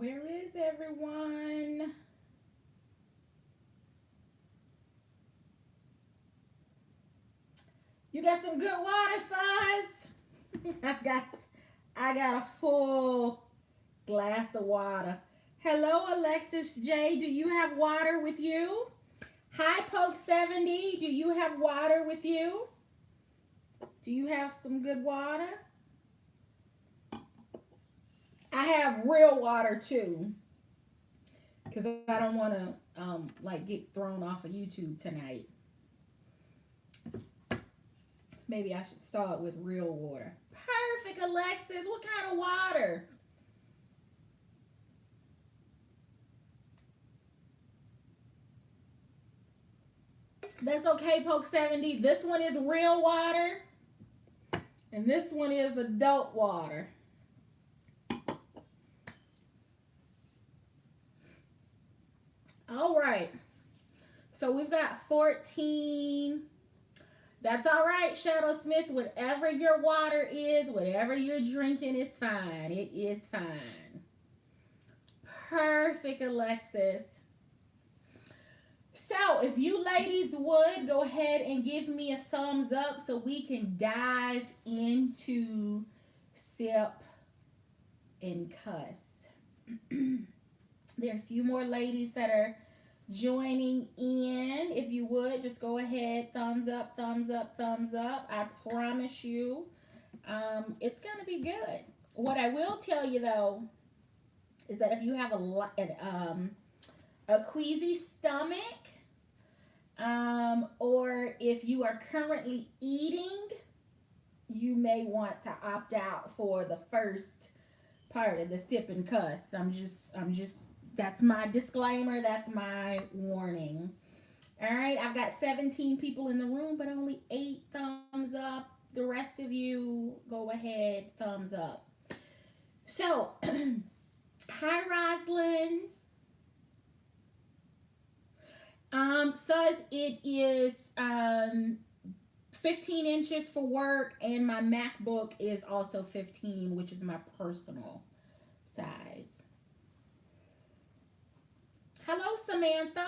Where is everyone? You got some good water, size? I got a full glass of water. Hello, Alexis J. Do you have water with you? Hi, Poke 70. Do you have water with you? Do you have some good water? I have real water too, because I don't want to like get thrown off of YouTube tonight. Maybe I should start with real water. Perfect, Alexis. What kind of water? That's okay, Poke 70. This one is real water, and this one is adult water. All right. So we've got 14. That's all right, Shadow Smith. Whatever your water is, whatever you're drinking, it's fine. It is fine. Perfect, Alexis. So, if you ladies would go ahead and give me a thumbs up so we can dive into sip and cuss. There are a few more ladies that are joining in. If you would, just go ahead, thumbs up, thumbs up, thumbs up. I promise you, it's going to be good. What I will tell you, though, is that if you have a queasy stomach, or if you are currently eating, you may want to opt out for the first part of the sip and cuss. I'm just, that's my disclaimer. That's my warning. All right, I've got 17 people in the room, but only 8 thumbs up. The rest of you, go ahead, thumbs up. So, hi, Roslyn. Says it is 15 inches for work, and my MacBook is also 15, which is my personal size. Hello, Samantha.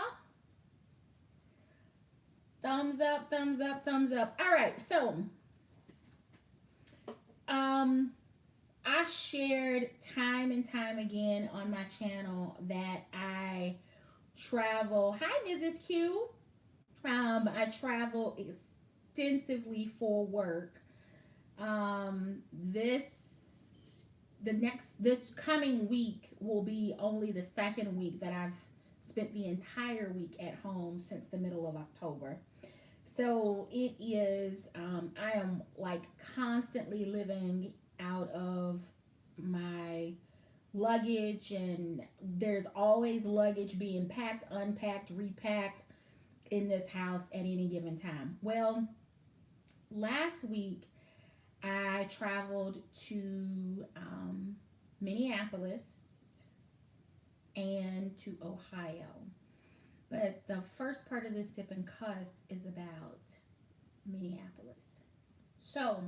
Thumbs up, thumbs up, thumbs up. All right, so I've shared time and time again on my channel that I travel. Hi, Mrs. Q. I travel extensively for work. This coming week will be only the second week that I've spent the entire week at home since the middle of October. So it is, I am like constantly living out of my luggage, and there's always luggage being packed, unpacked, repacked in this house at any given time. Well, last week I traveled to Minneapolis and to Ohio. But the first part of this sip and cuss is about Minneapolis. So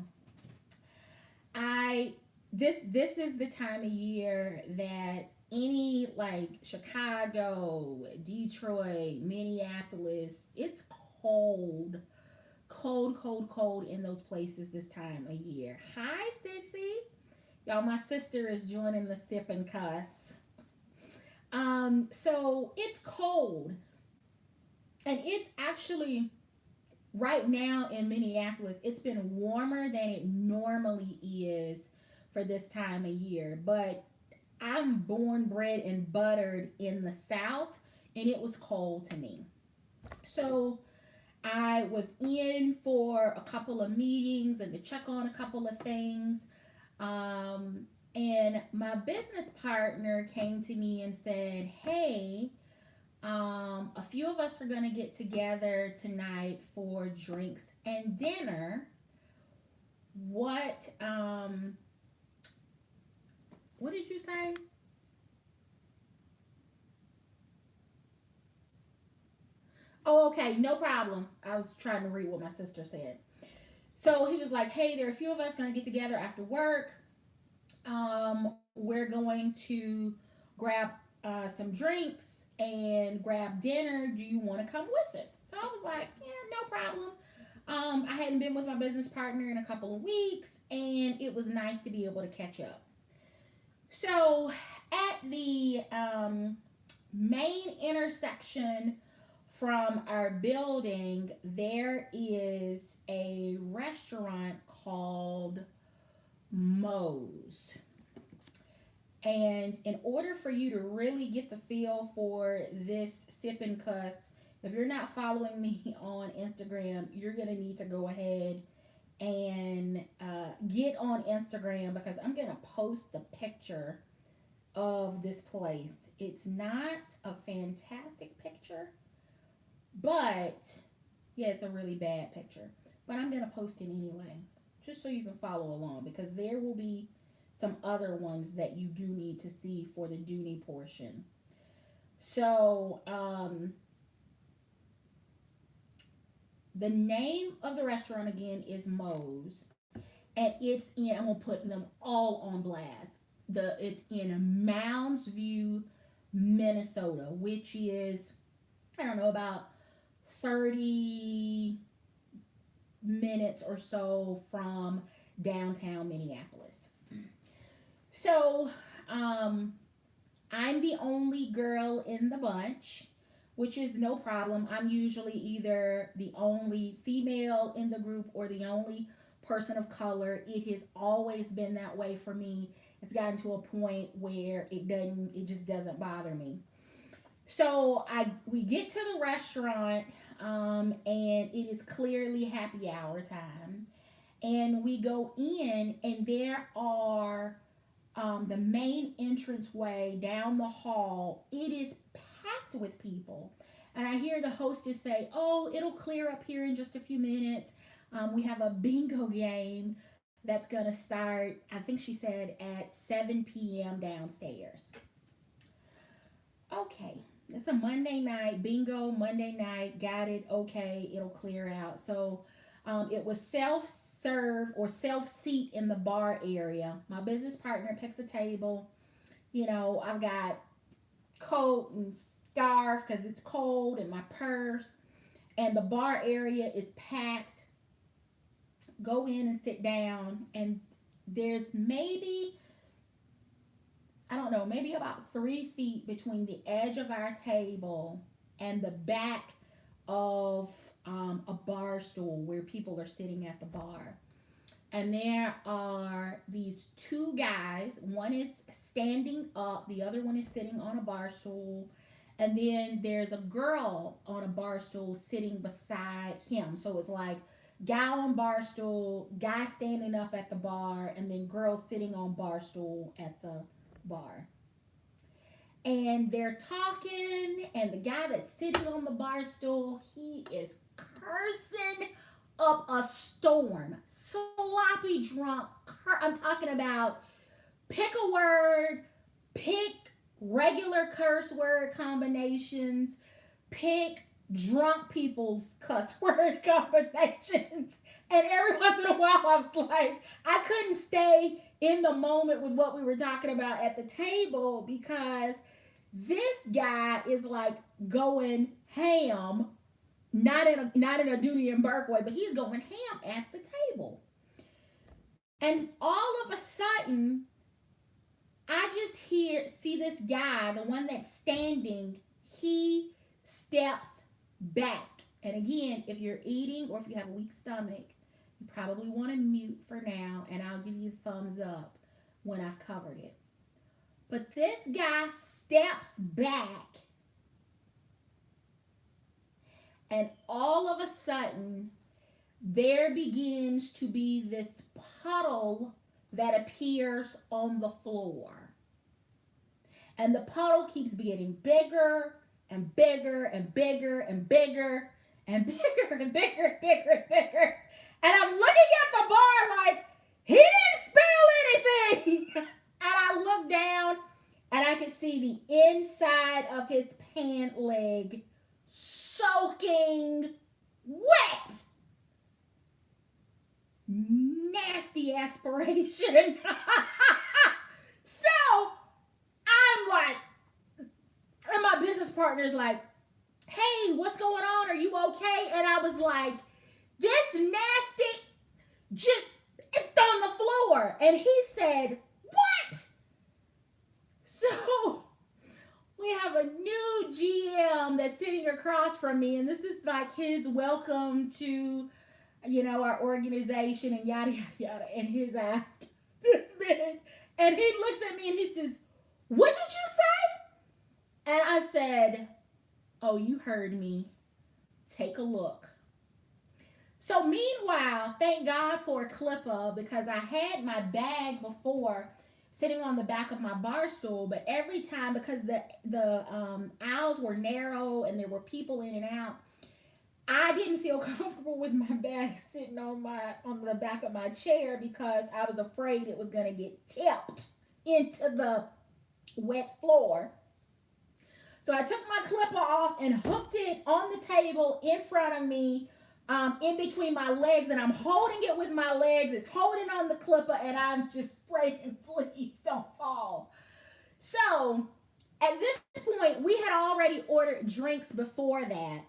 I this is the time of year that any like Chicago, Detroit, Minneapolis, it's cold. Cold, cold, cold in those places this time of year. Hi, Sissy. Y'all, my sister is joining the sip and cuss. So it's cold. And it's actually right now in Minneapolis, it's been warmer than it normally is for this time of year. But I'm born, bred, and buttered in the South, and it was cold to me. So I was in for a couple of meetings and to check on a couple of things. And my business partner came to me and said, hey, a few of us are going to get together tonight for drinks and dinner. What did you say? Oh, okay, no problem. I was trying to read what my sister said. So he was like, hey, there are a few of us going to get together after work. We're going to grab some drinks and grab dinner. Do you want to come with us? So I was like, yeah, no problem. I hadn't been with my business partner in a couple of weeks, and it was nice to be able to catch up. So at the main intersection from our building, there is a restaurant called Moe's. And in order for you to really get the feel for this sip and cuss, if you're not following me on Instagram, you're going to need to go ahead and get on Instagram, because I'm going to post the picture of this place. It's not a fantastic picture, but yeah, it's a really bad picture. But I'm going to post it anyway, just so you can follow along, because there will be some other ones that you do need to see for the Dooney portion. So, the name of the restaurant again is Moe's, and it's in. I'm gonna put them all on blast. It's in Mounds View, Minnesota, which is, I don't know, about 30 minutes or so from downtown Minneapolis. So, I'm the only girl in the bunch, which is no problem. I'm usually either the only female in the group or the only person of color. It has always been that way for me. It's gotten to a point where it just doesn't bother me. So we get to the restaurant, and it is clearly happy hour time, and we go in, and there are the main entranceway down the hall. It is packed with people, and I hear the hostess say, "Oh, it'll clear up here in just a few minutes. We have a bingo game that's gonna start." I think she said at 7 p.m. downstairs. Okay, it's a Monday night bingo. Monday night, got it. Okay, it'll clear out. So, it was self-serve or self-seat in the bar area. My business partner picks a table. I've got coat and scarf because it's cold, and my purse, and the bar area is packed. Go in and sit down, and there's maybe, I don't know, maybe about 3 feet between the edge of our table and the back of a bar stool where people are sitting at the bar. And there are these two guys. One is standing up, the other one is sitting on a bar stool. And then there's a girl on a bar stool sitting beside him. So it's like guy on bar stool, guy standing up at the bar, and then girl sitting on bar stool at the bar. And they're talking, and the guy that's sitting on the bar stool, he is cursing up a storm. Sloppy drunk. I'm talking about pick a word, pick regular curse word combinations, pick drunk people's cuss word combinations. And every once in a while, I was like, I couldn't stay in the moment with what we were talking about at the table, because this guy is like going ham, not in a Dooney and Burke way, but he's going ham at the table. And all of a sudden, I just see this guy, the one that's standing, he steps back. And again, if you're eating or if you have a weak stomach, you probably want to mute for now, and I'll give you a thumbs up when I've covered it. But this guy steps back, and all of a sudden, there begins to be this puddle that appears on the floor. And the puddle keeps getting bigger and bigger and bigger and bigger and bigger and bigger and bigger and bigger. And I'm looking at the bar like, he didn't spill anything. And I look down, and I can see the inside of his pant leg soaking wet. Nasty aspiration. So I'm like, partner's like, hey, what's going on? Are you okay? And I was like, this nasty just, it's on the floor. And he said, what? So we have a new GM that's sitting across from me, and this is like his welcome to, our organization and yada, yada, yada. And he's asked this man, and he looks at me and he says, what did you say? And I said, oh, you heard me. Take a look. So meanwhile, thank God for a clipper, because I had my bag before sitting on the back of my bar stool, but every time, because the aisles were narrow and there were people in and out, I didn't feel comfortable with my bag sitting on the back of my chair, because I was afraid it was going to get tipped into the wet floor. So I took my clipper off and hooked it on the table in front of me, in between my legs, and I'm holding it with my legs. It's holding on the clipper, and I'm just praying, please don't fall. So at this point, we had already ordered drinks before that.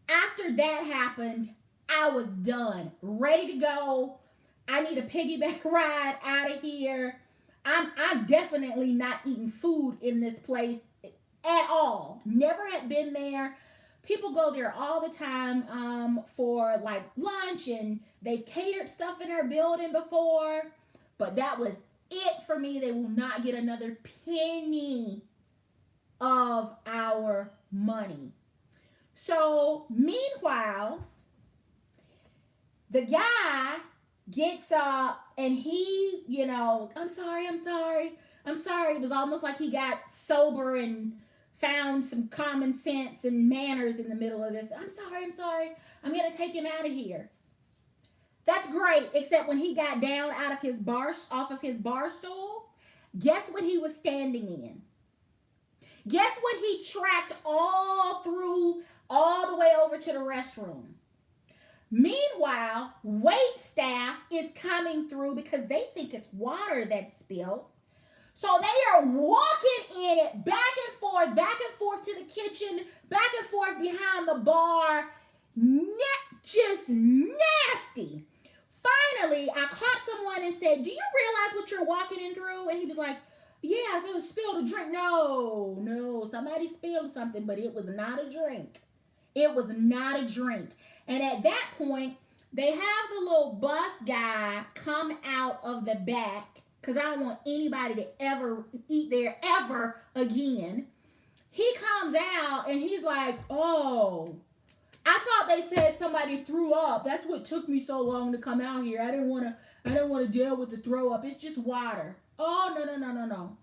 After that happened, I was done, ready to go. I need a piggyback ride out of here. I'm definitely not eating food in this place at all. Never had been there. People go there all the time for like lunch, and they've catered stuff in our building before, but that was it for me. They will not get another penny of our money. So meanwhile, the guy gets up and he, I'm sorry. It was almost like he got sober and found some common sense and manners in the middle of this. I'm sorry. I'm going to take him out of here. That's great, except when he got down off of his bar stool, guess what he was standing in? Guess what he tracked all the way over to the restroom? Meanwhile, wait staff is coming through because they think it's water that's spilled. So they are walking in it back and forth to the kitchen, back and forth behind the bar. Just nasty. Finally, I caught someone and said, do you realize what you're walking in through? And he was like, yeah, so it spilled a drink. No, somebody spilled something, but it was not a drink. It was not a drink. And at that point, they have the little bus guy come out of the back, because I don't want anybody to ever eat there ever again. He comes out and he's like, oh, I thought they said somebody threw up. That's what took me so long to come out here. I didn't want to deal with the throw up. It's just water. Oh, no.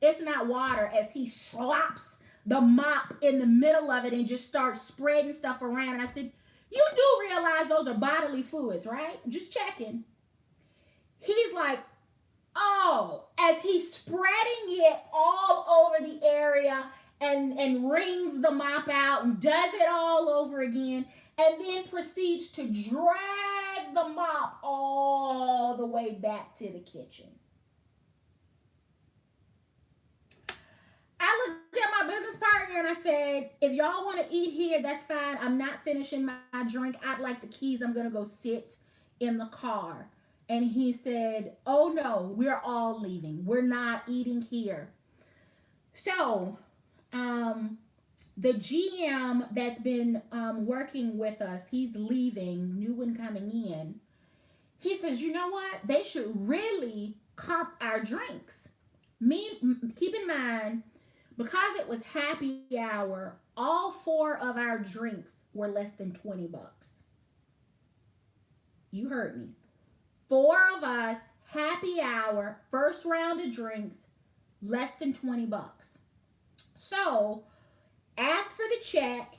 It's not water, as he slops the mop in the middle of it and just starts spreading stuff around. And I said, you do realize those are bodily fluids, right? Just checking. He's like, oh, as he's spreading it all over the area and wrings the mop out and does it all over again, and then proceeds to drag the mop all the way back to the kitchen. I looked at my business partner and I said, if y'all want to eat here, that's fine. I'm not finishing my drink. I'd like the keys. I'm going to go sit in the car. And he said, oh no, we're all leaving. We're not eating here. So, the GM that's been working with us, he's leaving, new one coming in. He says, you know what? They should really comp our drinks. Keep in mind, because it was happy hour, all 4 of our drinks were less than $20. You heard me. 4 of us, happy hour, first round of drinks, less than $20. So, ask for the check,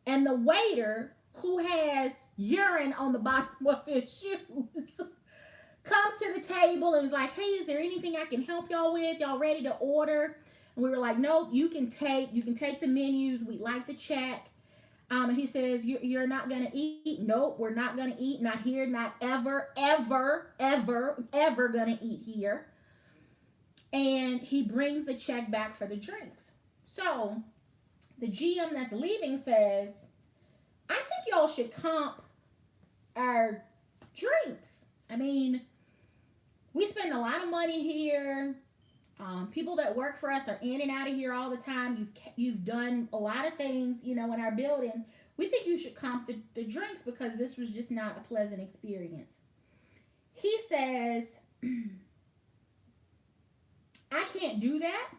and the waiter, who has urine on the bottom of his shoes, comes to the table and was like, hey, is there anything I can help y'all with? Y'all ready to order? And we were like, nope, you can take the menus. We'd like the check. And he says, you're not going to eat? Nope, we're not going to eat. Not here, not ever going to eat here. And he brings the check back for the drinks. So The GM that's leaving says, I think y'all should comp our drinks. I mean, we spend a lot of money here. People that work for us are in and out of here all the time. You've done a lot of things, you know, in our building. We think you should comp the drinks because this was just not a pleasant experience. He says, I can't do that.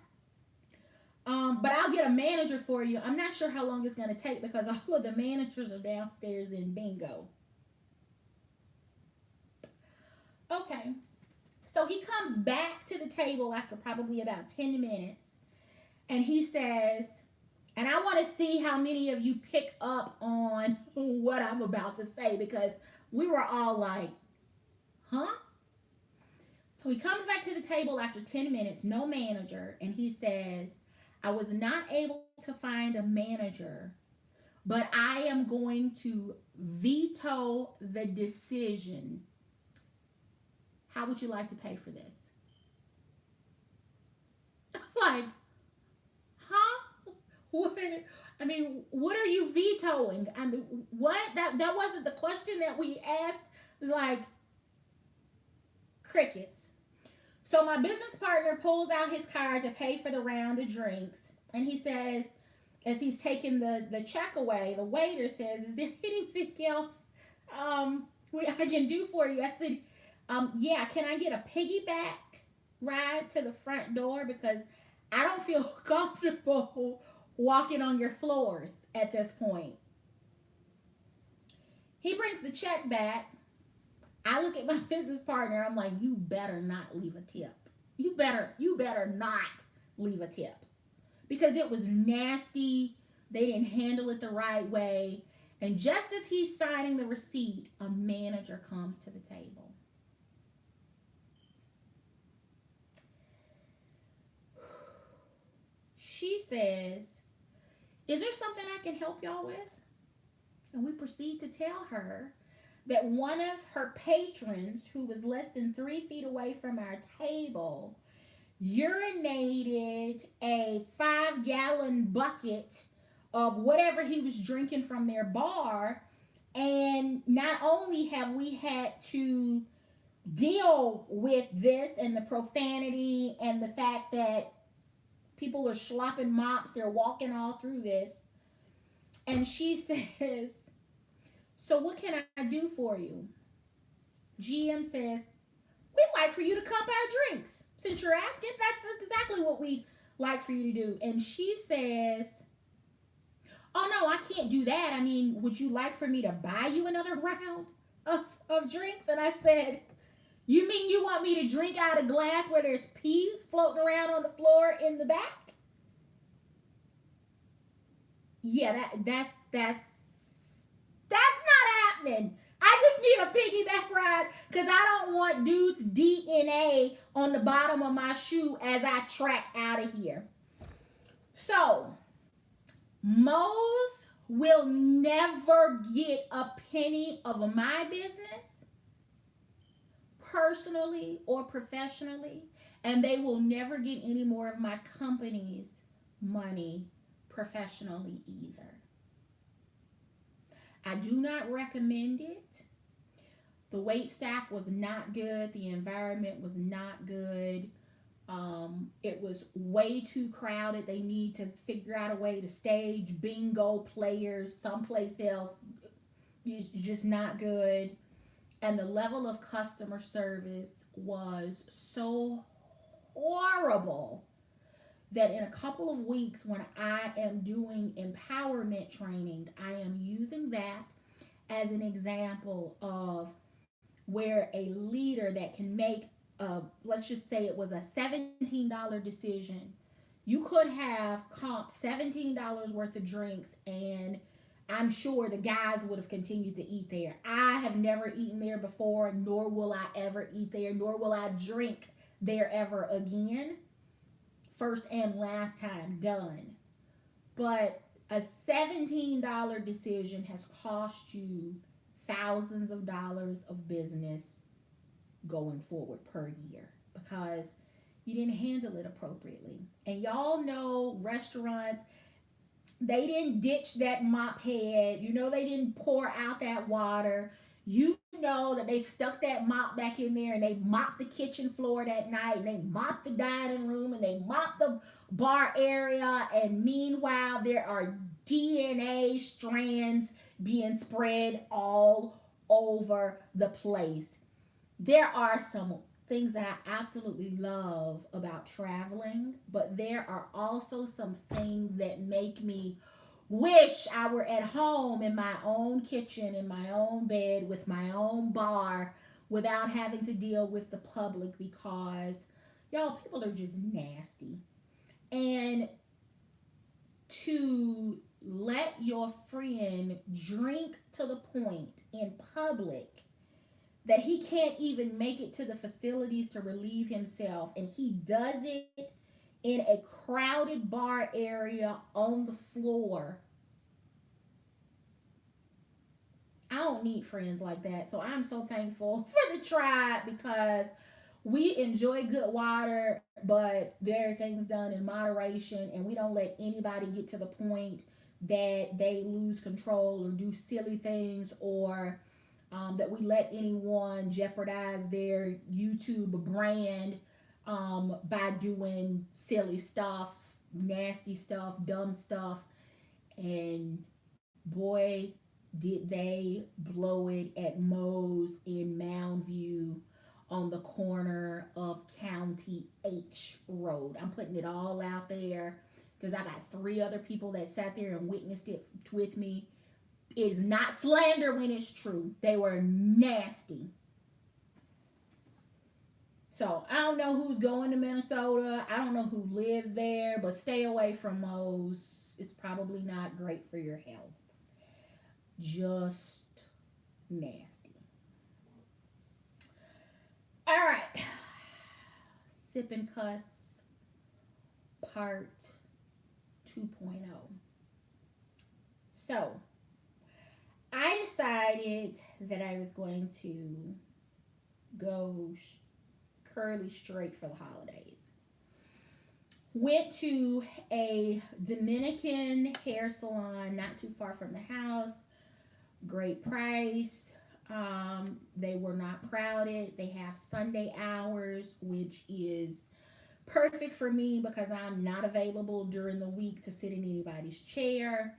But I'll get a manager for you. I'm not sure how long it's going to take because all of the managers are downstairs in bingo. Okay. So he comes back to the table after probably about 10 minutes. And he says, and I want to see how many of you pick up on what I'm about to say because we were all like, huh? So he comes back to the table after 10 minutes, no manager, and he says, I was not able to find a manager, but I am going to veto the decision. How would you like to pay for this? I was like, huh? What? I mean, what are you vetoing? I mean, what? That wasn't the question that we asked. It was like crickets. So my business partner pulls out his card to pay for the round of drinks. And he says, as he's taking the check away, the waiter says, is there anything else I can do for you? I said, yeah, can I get a piggyback ride to the front door? Because I don't feel comfortable walking on your floors at this point. He brings the check back. I look at my business partner. I'm like, you better not leave a tip. You better not leave a tip. Because it was nasty. They didn't handle it the right way. And just as he's signing the receipt, a manager comes to the table. She says, is there something I can help y'all with? And we proceed to tell her that one of her patrons, who was less than 3 feet away from our table, urinated a 5-gallon bucket of whatever he was drinking from their bar. And not only have we had to deal with this and the profanity and the fact that people are slopping mops, they're walking all through this. And she says, so what can I do for you? GM says, we'd like for you to comp our drinks. Since you're asking, that's exactly what we'd like for you to do. And she says, oh no, I can't do that. I mean, would you like for me to buy you another round of drinks? And I said, you mean you want me to drink out of glass where there's peas floating around on the floor in the back? Yeah, that's not happening. I just need a piggyback ride because I don't want dude's DNA on the bottom of my shoe as I track out of here. So, Moe's will never get a penny of my business, personally or professionally, and they will never get any more of my company's money professionally either. I do not recommend it. The wait staff was not good. The environment was not good. It was way too crowded. They need to figure out a way to stage bingo players someplace else. It's just not good. And the level of customer service was so horrible that in a couple of weeks when I am doing empowerment training, I am using that as an example of where a leader that can make let's just say it was a $17 decision. You could have comped $17 worth of drinks and I'm sure the guys would have continued to eat there. I have never eaten there before, nor will I ever eat there, nor will I drink there ever again. First and last time, done. But a $17 decision has cost you thousands of dollars of business going forward per year because you didn't handle it appropriately. And y'all know restaurants, They didn't ditch that mop head. You know, they didn't pour out that water. You know that they stuck that mop back in there and they mopped the kitchen floor that night and they mopped the dining room and they mopped the bar area. And meanwhile, there are DNA strands being spread all over the place. There are some things that I absolutely love about traveling, but there are also some things that make me wish I were at home in my own kitchen, in my own bed, with my own bar, without having to deal with the public because, y'all, people are just nasty. And to let your friend drink to the point in public that he can't even make it to the facilities to relieve himself, and he does it in a crowded bar area on the floor. I don't need friends like that. So I'm so thankful for the tribe because we enjoy good water, but there are things done in moderation, and we don't let anybody get to the point that they lose control or do silly things, or that we let anyone jeopardize their YouTube brand by doing silly stuff, nasty stuff, dumb stuff. And boy, did they blow it at Moe's in Mound View on the corner of County H Road. I'm putting it all out there because I got three other people that sat there and witnessed it with me. It's not slander when it's true. They were nasty. So I don't know who's going to Minnesota. I don't know who lives there, but stay away from Moe's. It's probably not great for your health. Just nasty. All right. Sip and Cuss part 2.0. So I decided that I was going to go curly straight for the holidays. Went to a Dominican hair salon not too far from the house. Great price. They were not crowded. They have Sunday hours, which is perfect for me because I'm not available during the week to sit in anybody's chair.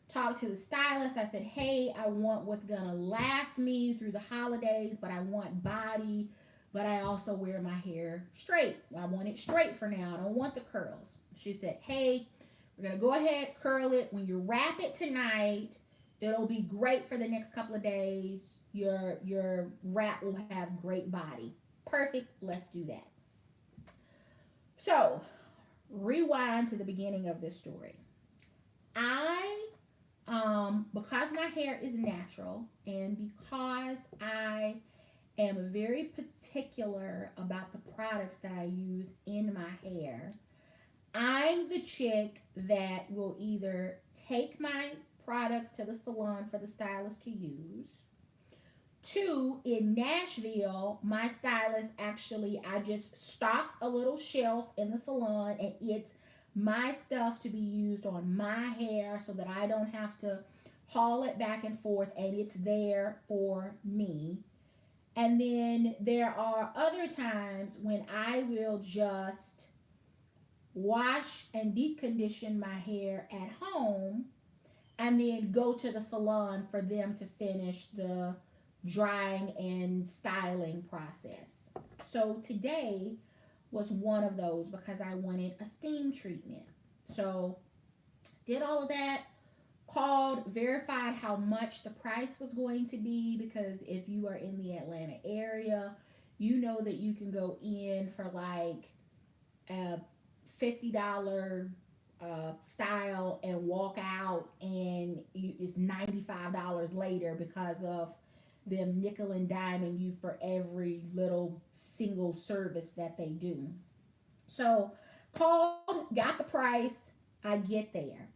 Talked to the stylist. I said, hey, I want what's going to last me through the holidays, but I want body, but I also wear my hair straight. I want it straight for now. I don't want the curls. She said, hey, we're going to go ahead, curl it. When you wrap it tonight, it'll be great for the next couple of days. Your wrap will have great body. Perfect. Let's do that. So, rewind to the beginning of this story. I because my hair is natural and because I am very particular about the products that I use in my hair, I'm the chick that will either take my products to the salon for the stylist to use. Two, in Nashville, my stylist actually, I just stock a little shelf in the salon and it's my stuff to be used on my hair so that I don't have to haul it back and forth and it's there for me. And then there are other times when I will just wash and deep condition my hair at home and then go to the salon for them to finish the drying and styling process. So today was one of those because I wanted a steam treatment. So did all of that, called, verified how much the price was going to be because if you are in the Atlanta area, you know that you can go in for like a $50 style and walk out and it's $95 later because of them nickel and diming you for every little single service that they do. So called, got the price, I get there.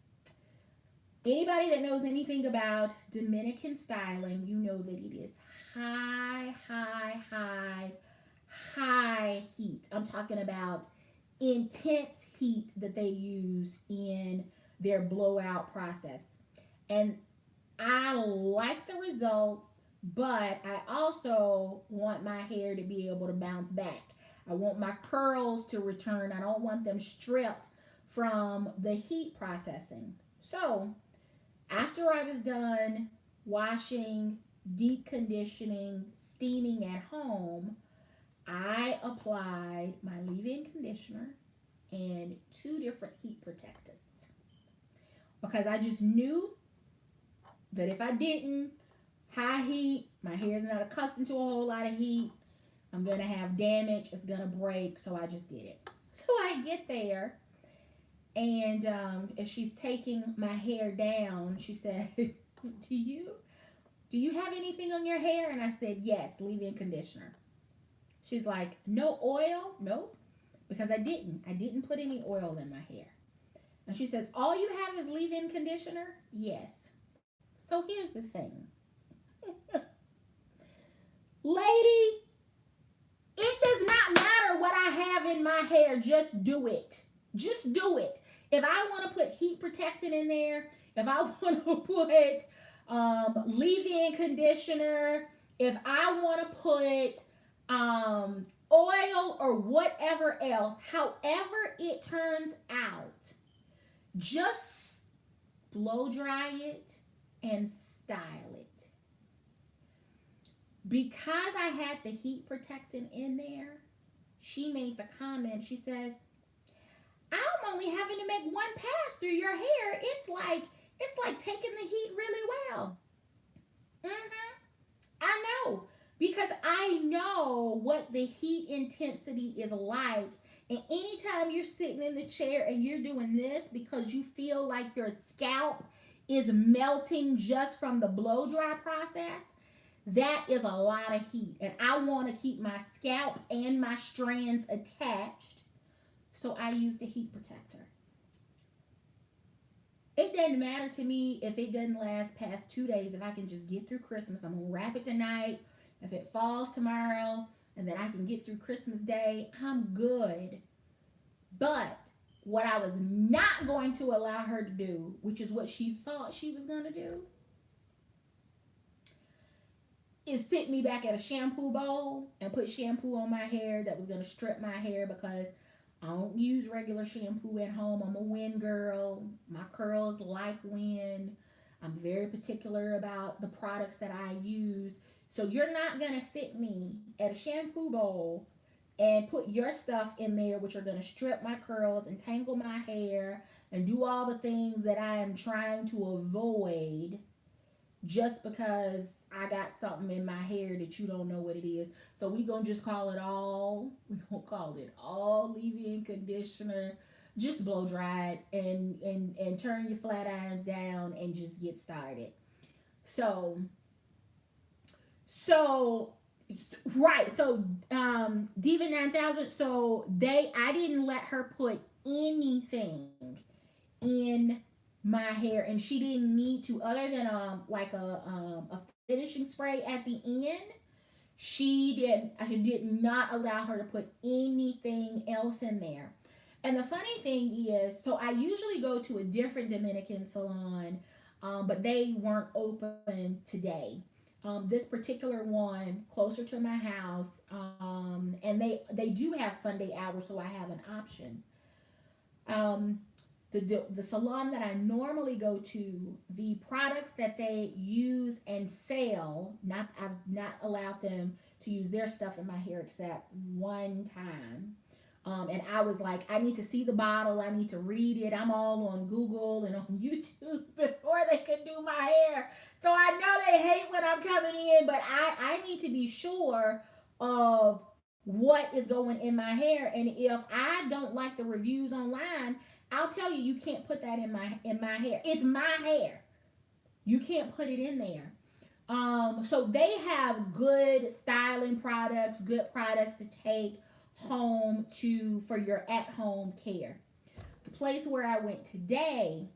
Anybody that knows anything about Dominican styling, you know that it is high, high, high, high heat. I'm talking about intense heat that they use in their blowout process. And I like the results, but I also want my hair to be able to bounce back. I want my curls to return. I don't want them stripped from the heat processing. So, after I was done washing, deep conditioning, steaming at home, I applied my leave-in conditioner and two different heat protectants because I just knew that if I didn't, high heat, my hair is not accustomed to a whole lot of heat. I'm going to have damage. It's going to break. So I just did it. So I get there, and as she's taking my hair down, she said, do you have anything on your hair? And I said, yes, leave-in conditioner. She's like, no oil? Nope. Because I didn't put any oil in my hair. And she says, all you have is leave-in conditioner? Yes. So here's the thing. Lady, it does not matter what I have in my hair. Just do it. Just do it. If I want to put heat protectant in there, if I want to put leave-in conditioner, if I want to put oil or whatever else, however it turns out, just blow dry it and style it. Because I had the heat protectant in there, she made the comment, she says, I'm only having to make one pass through your hair. It's like taking the heat really well. I know, because I know what the heat intensity is like. And anytime you're sitting in the chair and you're doing this because you feel like your scalp is melting just from the blow dry process, that is a lot of heat. And I want to keep my scalp and my strands attached. So I use the heat protector. It doesn't matter to me if it doesn't last past 2 days. If I can just get through Christmas, I'm going to wrap it tonight. If it falls tomorrow and then I can get through Christmas Day, I'm good. But what I was not going to allow her to do, which is what she thought she was going to do, is sit me back at a shampoo bowl and put shampoo on my hair that was going to strip my hair, because I don't use regular shampoo at home. I'm a wind girl. My curls like wind. I'm very particular about the products that I use. So you're not going to sit me at a shampoo bowl and put your stuff in there, which are going to strip my curls and tangle my hair and do all the things that I am trying to avoid, just because I got something in my hair that you don't know what it is. So we gonna just call it all, leave-in conditioner, just blow dry it and turn your flat irons down and just get started. So right, so Diva 9000, so I didn't let her put anything in my hair, and she didn't need to, other than like a finishing spray at the end. I did not allow her to put anything else in there. And the funny thing is, so I usually go to a different Dominican salon, but they weren't open today. This particular one closer to my house, and they do have Sunday hours, so I have an option. Um, the salon that I normally go to, the products that they use and sell, I've not allowed them to use their stuff in my hair except one time. And I was like, I need to see the bottle. I need to read it. I'm all on Google and on YouTube before they can do my hair. So I know they hate when I'm coming in, but I need to be sure of what is going in my hair. And if I don't like the reviews online, I'll tell you, you can't put that in my hair. It's my hair. You can't put it in there. So they have good styling products, good products to take home for your at-home care. The place where I went today,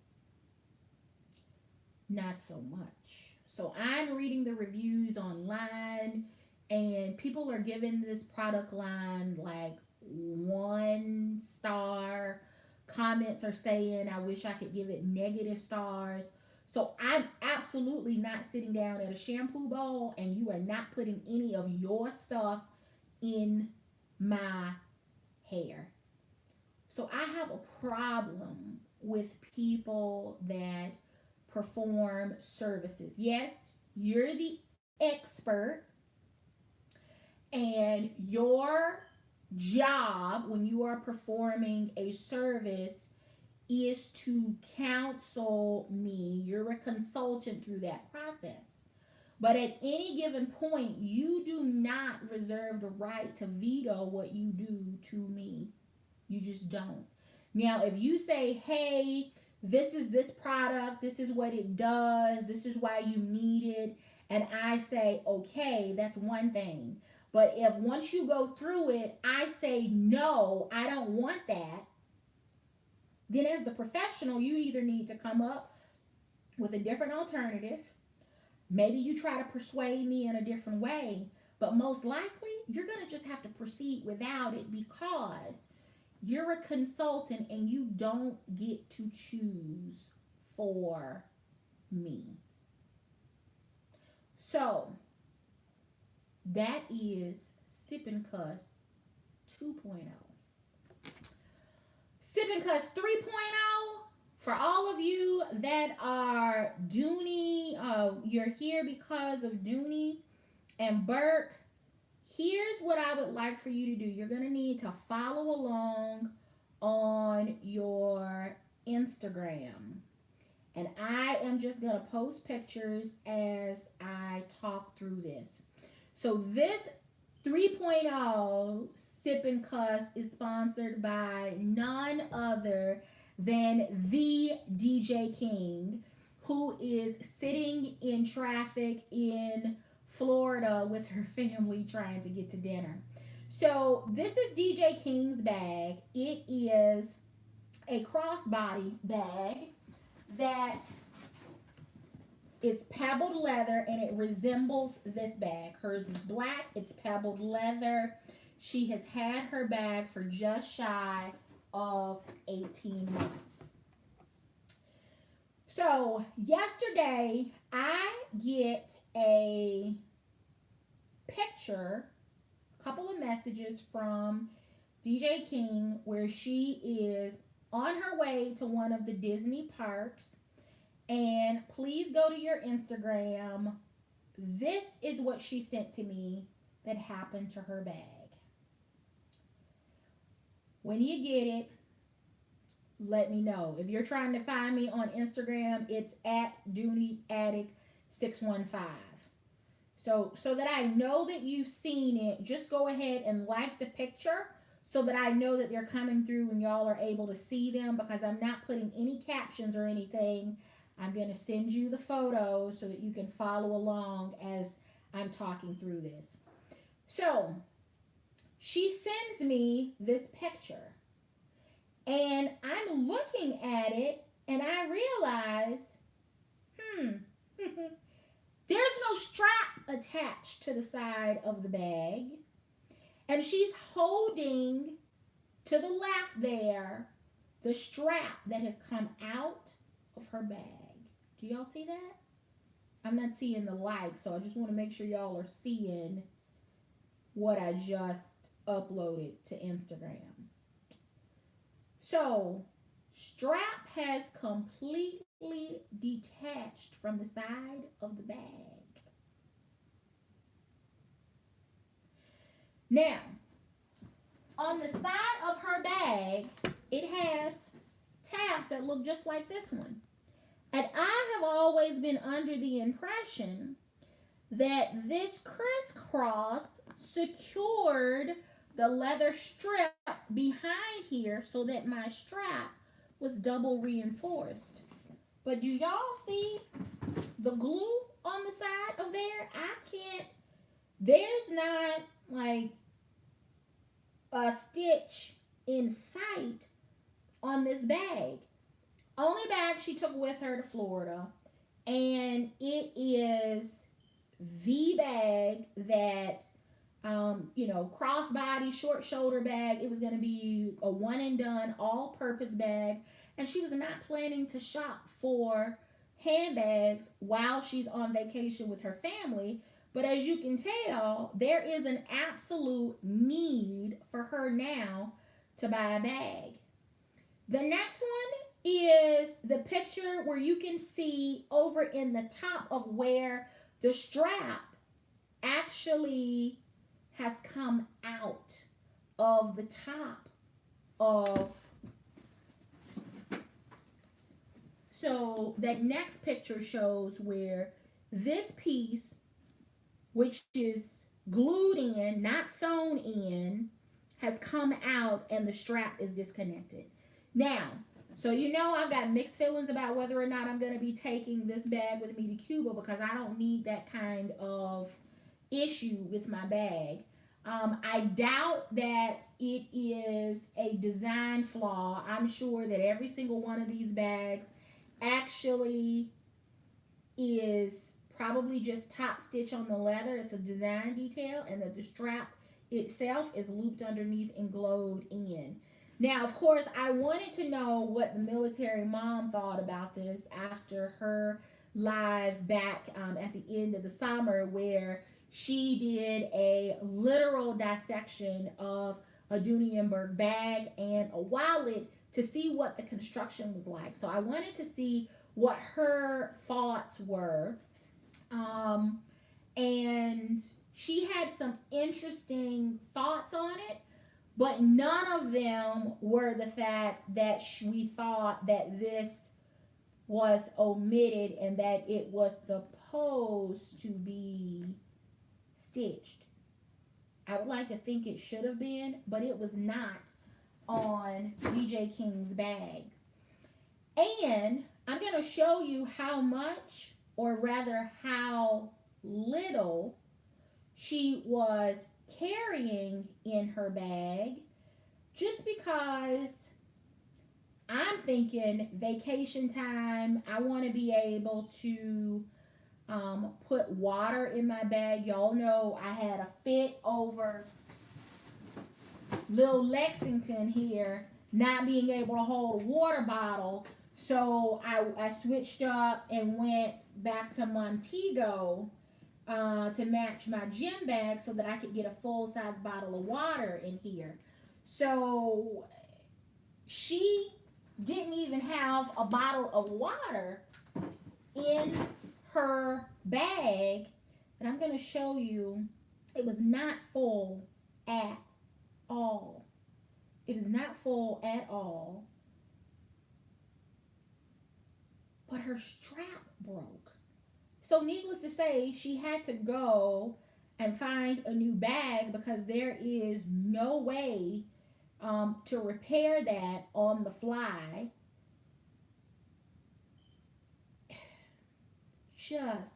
not so much. So I'm reading the reviews online, and people are giving this product line like 1 star, comment comments are saying I wish I could give it negative stars. So I'm absolutely not sitting down at a shampoo bowl, and you are not putting any of your stuff in my hair. So I have a problem with people that perform services. Yes, you're the expert, and your job when you are performing a service is to counsel me. You're a consultant through that process. But at any given point, you do not reserve the right to veto what you do to me. You just don't. Now, if you say, hey, this is this product, this is what it does, this is why you need it, and I say, okay, that's one thing. But if once you go through it, I say, no, I don't want that, then as the professional, you either need to come up with a different alternative. Maybe you try to persuade me in a different way, but most likely you're going to just have to proceed without it because you're a consultant and you don't get to choose for me. So that is Sip and Cuss 2.0. Sip and Cuss 3.0, for all of you that are Dooney, you're here because of Dooney and Burke. Here's what I would like for you to do. You're going to need to follow along on your Instagram. And I am just going to post pictures as I talk through this. So this 3.0 Sip and Cuss is sponsored by none other than the DJ King, who is sitting in traffic in Florida with her family trying to get to dinner. So this is DJ King's bag. It is a crossbody bag that is pebbled leather, and it resembles this bag. Hers is black, it's pebbled leather. She has had her bag for just shy of 18 months. So yesterday I get a picture, a couple of messages from DJ King where she is on her way to one of the Disney parks. And please go to your Instagram. This is what she sent to me that happened to her bag. When you get it, let me know. If you're trying to find me on Instagram, it's at Dooney Addict 615. So that I know that you've seen it, just go ahead and like the picture so that I know that they're coming through and y'all are able to see them, because I'm not putting any captions or anything. I'm going to send you the photos so that you can follow along as I'm talking through this. So she sends me this picture, and I'm looking at it, and I realize, there's no strap attached to the side of the bag, and she's holding to the left there the strap that has come out of her bag. Do y'all see that? I'm not seeing the light, so I just want to make sure y'all are seeing what I just uploaded to Instagram. So, strap has completely detached from the side of the bag. Now, on the side of her bag, it has tabs that look just like this one. And I have always been under the impression that this crisscross secured the leather strip behind here so that my strap was double reinforced. But do y'all see the glue on the side of there? There's not like a stitch in sight on this bag. Only bag she took with her to Florida, and it is the bag that, crossbody, short shoulder bag. It was going to be a one and done, all-purpose bag. and she was not planning to shop for handbags while she's on vacation with her family. But as you can tell, there is an absolute need for her now to buy a bag. The next one is the picture where you can see over in the top of where the strap actually has come out of the top of. So that next picture shows where this piece, which is glued in, not sewn in, has come out and the strap is disconnected. Now, so you know I've got mixed feelings about whether or not I'm going to be taking this bag with me to Cuba, because I don't need that kind of issue with my bag. I doubt that it is a design flaw. I'm sure that every single one of these bags actually is probably just top stitch on the leather. It's a design detail, and that the strap itself is looped underneath and glued in. Now, of course, I wanted to know what the military mom thought about this after her live back at the end of the summer, where she did a literal dissection of a Dooney bag and a wallet to see what the construction was like. So I wanted to see what her thoughts were. And she had some interesting thoughts on it, but none of them were the fact that we thought that this was omitted and that it was supposed to be stitched. I would like to think it should have been, but it was not on BJ King's bag. And I'm going to show you how much, or rather how little, she was carrying in her bag, just because I'm thinking vacation time. I want to be able to put water in my bag. Y'all know I had a fit over little Lexington here not being able to hold a water bottle. So I switched up and went back to Montego to match my gym bag so that I could get a full-size bottle of water in here. So she didn't even have a bottle of water in her bag. And I'm going to show you, it was not full at all. It was not full at all. But her strap broke. So needless to say, she had to go and find a new bag, because there is no way to repair that on the fly. Just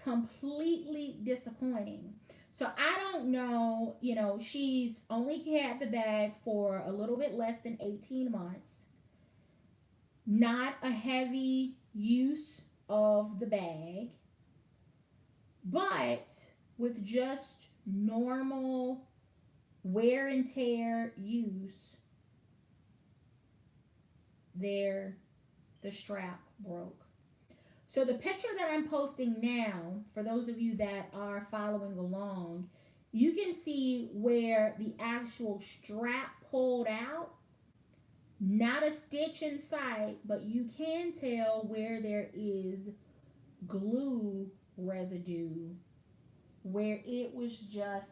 completely disappointing. So I don't know, she's only had the bag for a little bit less than 18 months. Not a heavy use of the bag, but with just normal wear and tear use, the strap broke. So the picture that I'm posting now, for those of you that are following along, you can see where the actual strap pulled out. Not a stitch in sight, but you can tell where there is glue residue, where it was just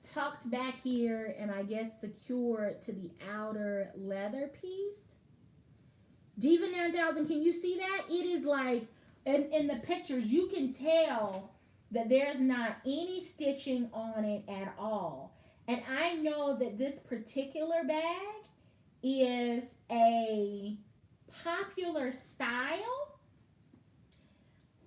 tucked back here and I guess secured to the outer leather piece. Diva 9000, can you see that? It is like, in the pictures, you can tell that there's not any stitching on it at all. And I know that this particular bag is a popular style.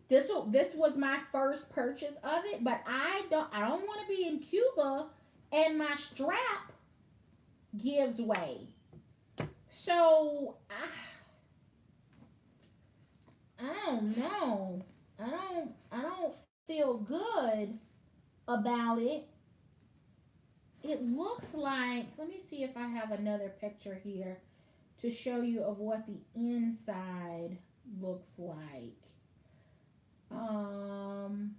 This was my first purchase of it, but I don't want to be in Cuba and my strap gives way. So I don't know. I don't feel good about it. it looks like, let me see if I have another picture here to show you of what the inside looks like. Um,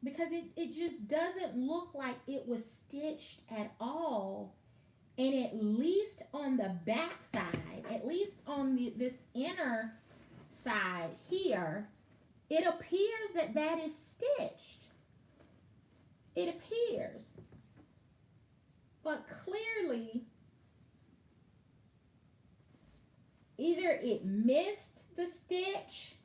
because it just doesn't look like it was stitched at all. And at least on the back side, at least on this inner side here, it appears that that is stitched. It appears. But clearly, either it missed the stitch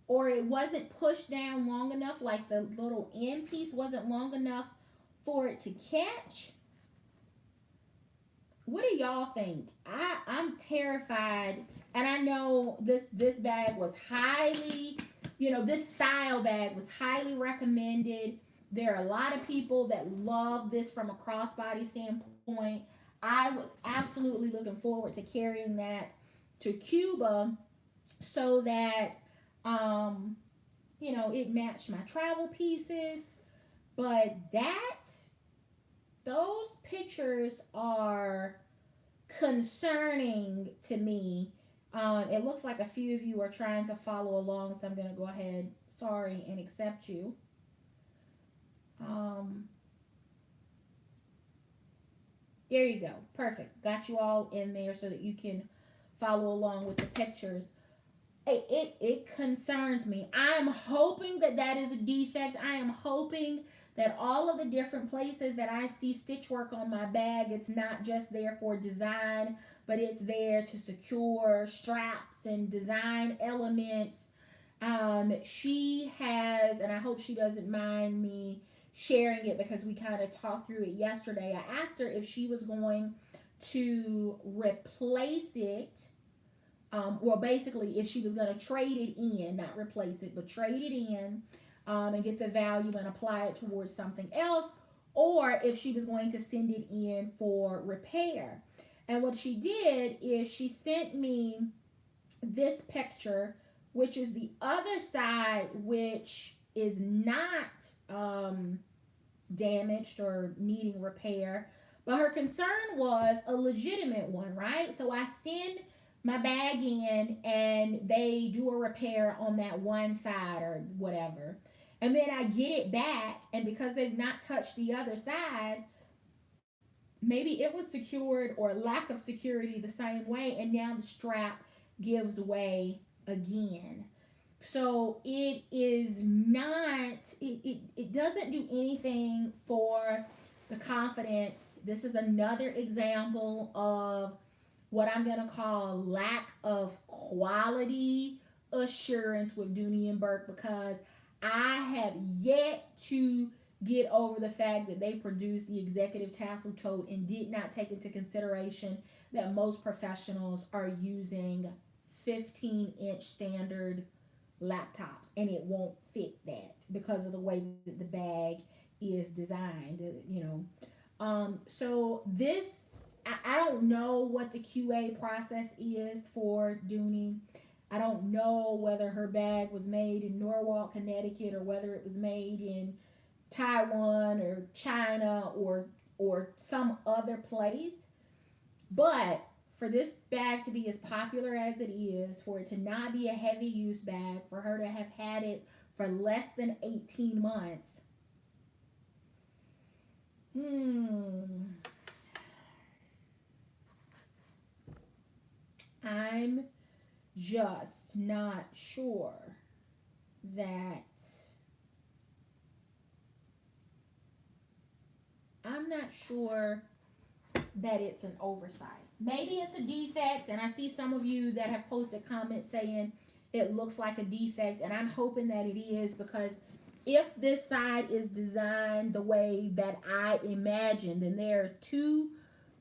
or it wasn't pushed down long enough, like the little end piece wasn't long enough for it to catch. What do y'all think? I'm terrified, and I know this bag was highly, this style bag was highly recommended. There are a lot of people that love this from a crossbody standpoint. I was absolutely looking forward to carrying that to Cuba so that it matched my travel pieces. But those pictures are concerning to me. It looks like a few of you are trying to follow along, so I'm going to go ahead, sorry, and accept you. There you go. Perfect. Got you all in there so that you can follow along with the pictures. It concerns me. I'm hoping that that is a defect. I am hoping that all of the different places that I see stitch work on my bag, it's not just there for design, but it's there to secure straps and design elements. She has, and I hope she doesn't mind me sharing it because we kind of talked through it yesterday. I asked her if she was going to replace it, well, basically, if she was going to trade it in, not replace it, but trade it in, and get the value and apply it towards something else, or if she was going to send it in for repair. And what she did is she sent me this picture, which is the other side, which is not damaged or needing repair. But her concern was a legitimate one, right? So I send my bag in and they do a repair on that one side or whatever. And then I get it back, and because they've not touched the other side, maybe it was secured or lack of security the same way, and now the strap gives way again. So it is not, it doesn't do anything for the confidence. This is another example of what I'm going to call lack of quality assurance with Dooney and Burke, because I have yet to get over the fact that they produced the executive tassel tote and did not take into consideration that most professionals are using 15-inch standard laptops and it won't fit that because of the way that the bag is designed, so this, I don't know what the QA process is for Dooney. I don't know whether her bag was made in Norwalk, Connecticut, or whether it was made in Taiwan or China or some other place. But for this bag to be as popular as it is, for it to not be a heavy use bag, for her to have had it for less than 18 months, I'm just not sure that I'm not sure that it's an oversight. Maybe it's a defect, and I see some of you that have posted comments saying it looks like a defect, and I'm hoping that it is, because if this side is designed the way that I imagined, and there are two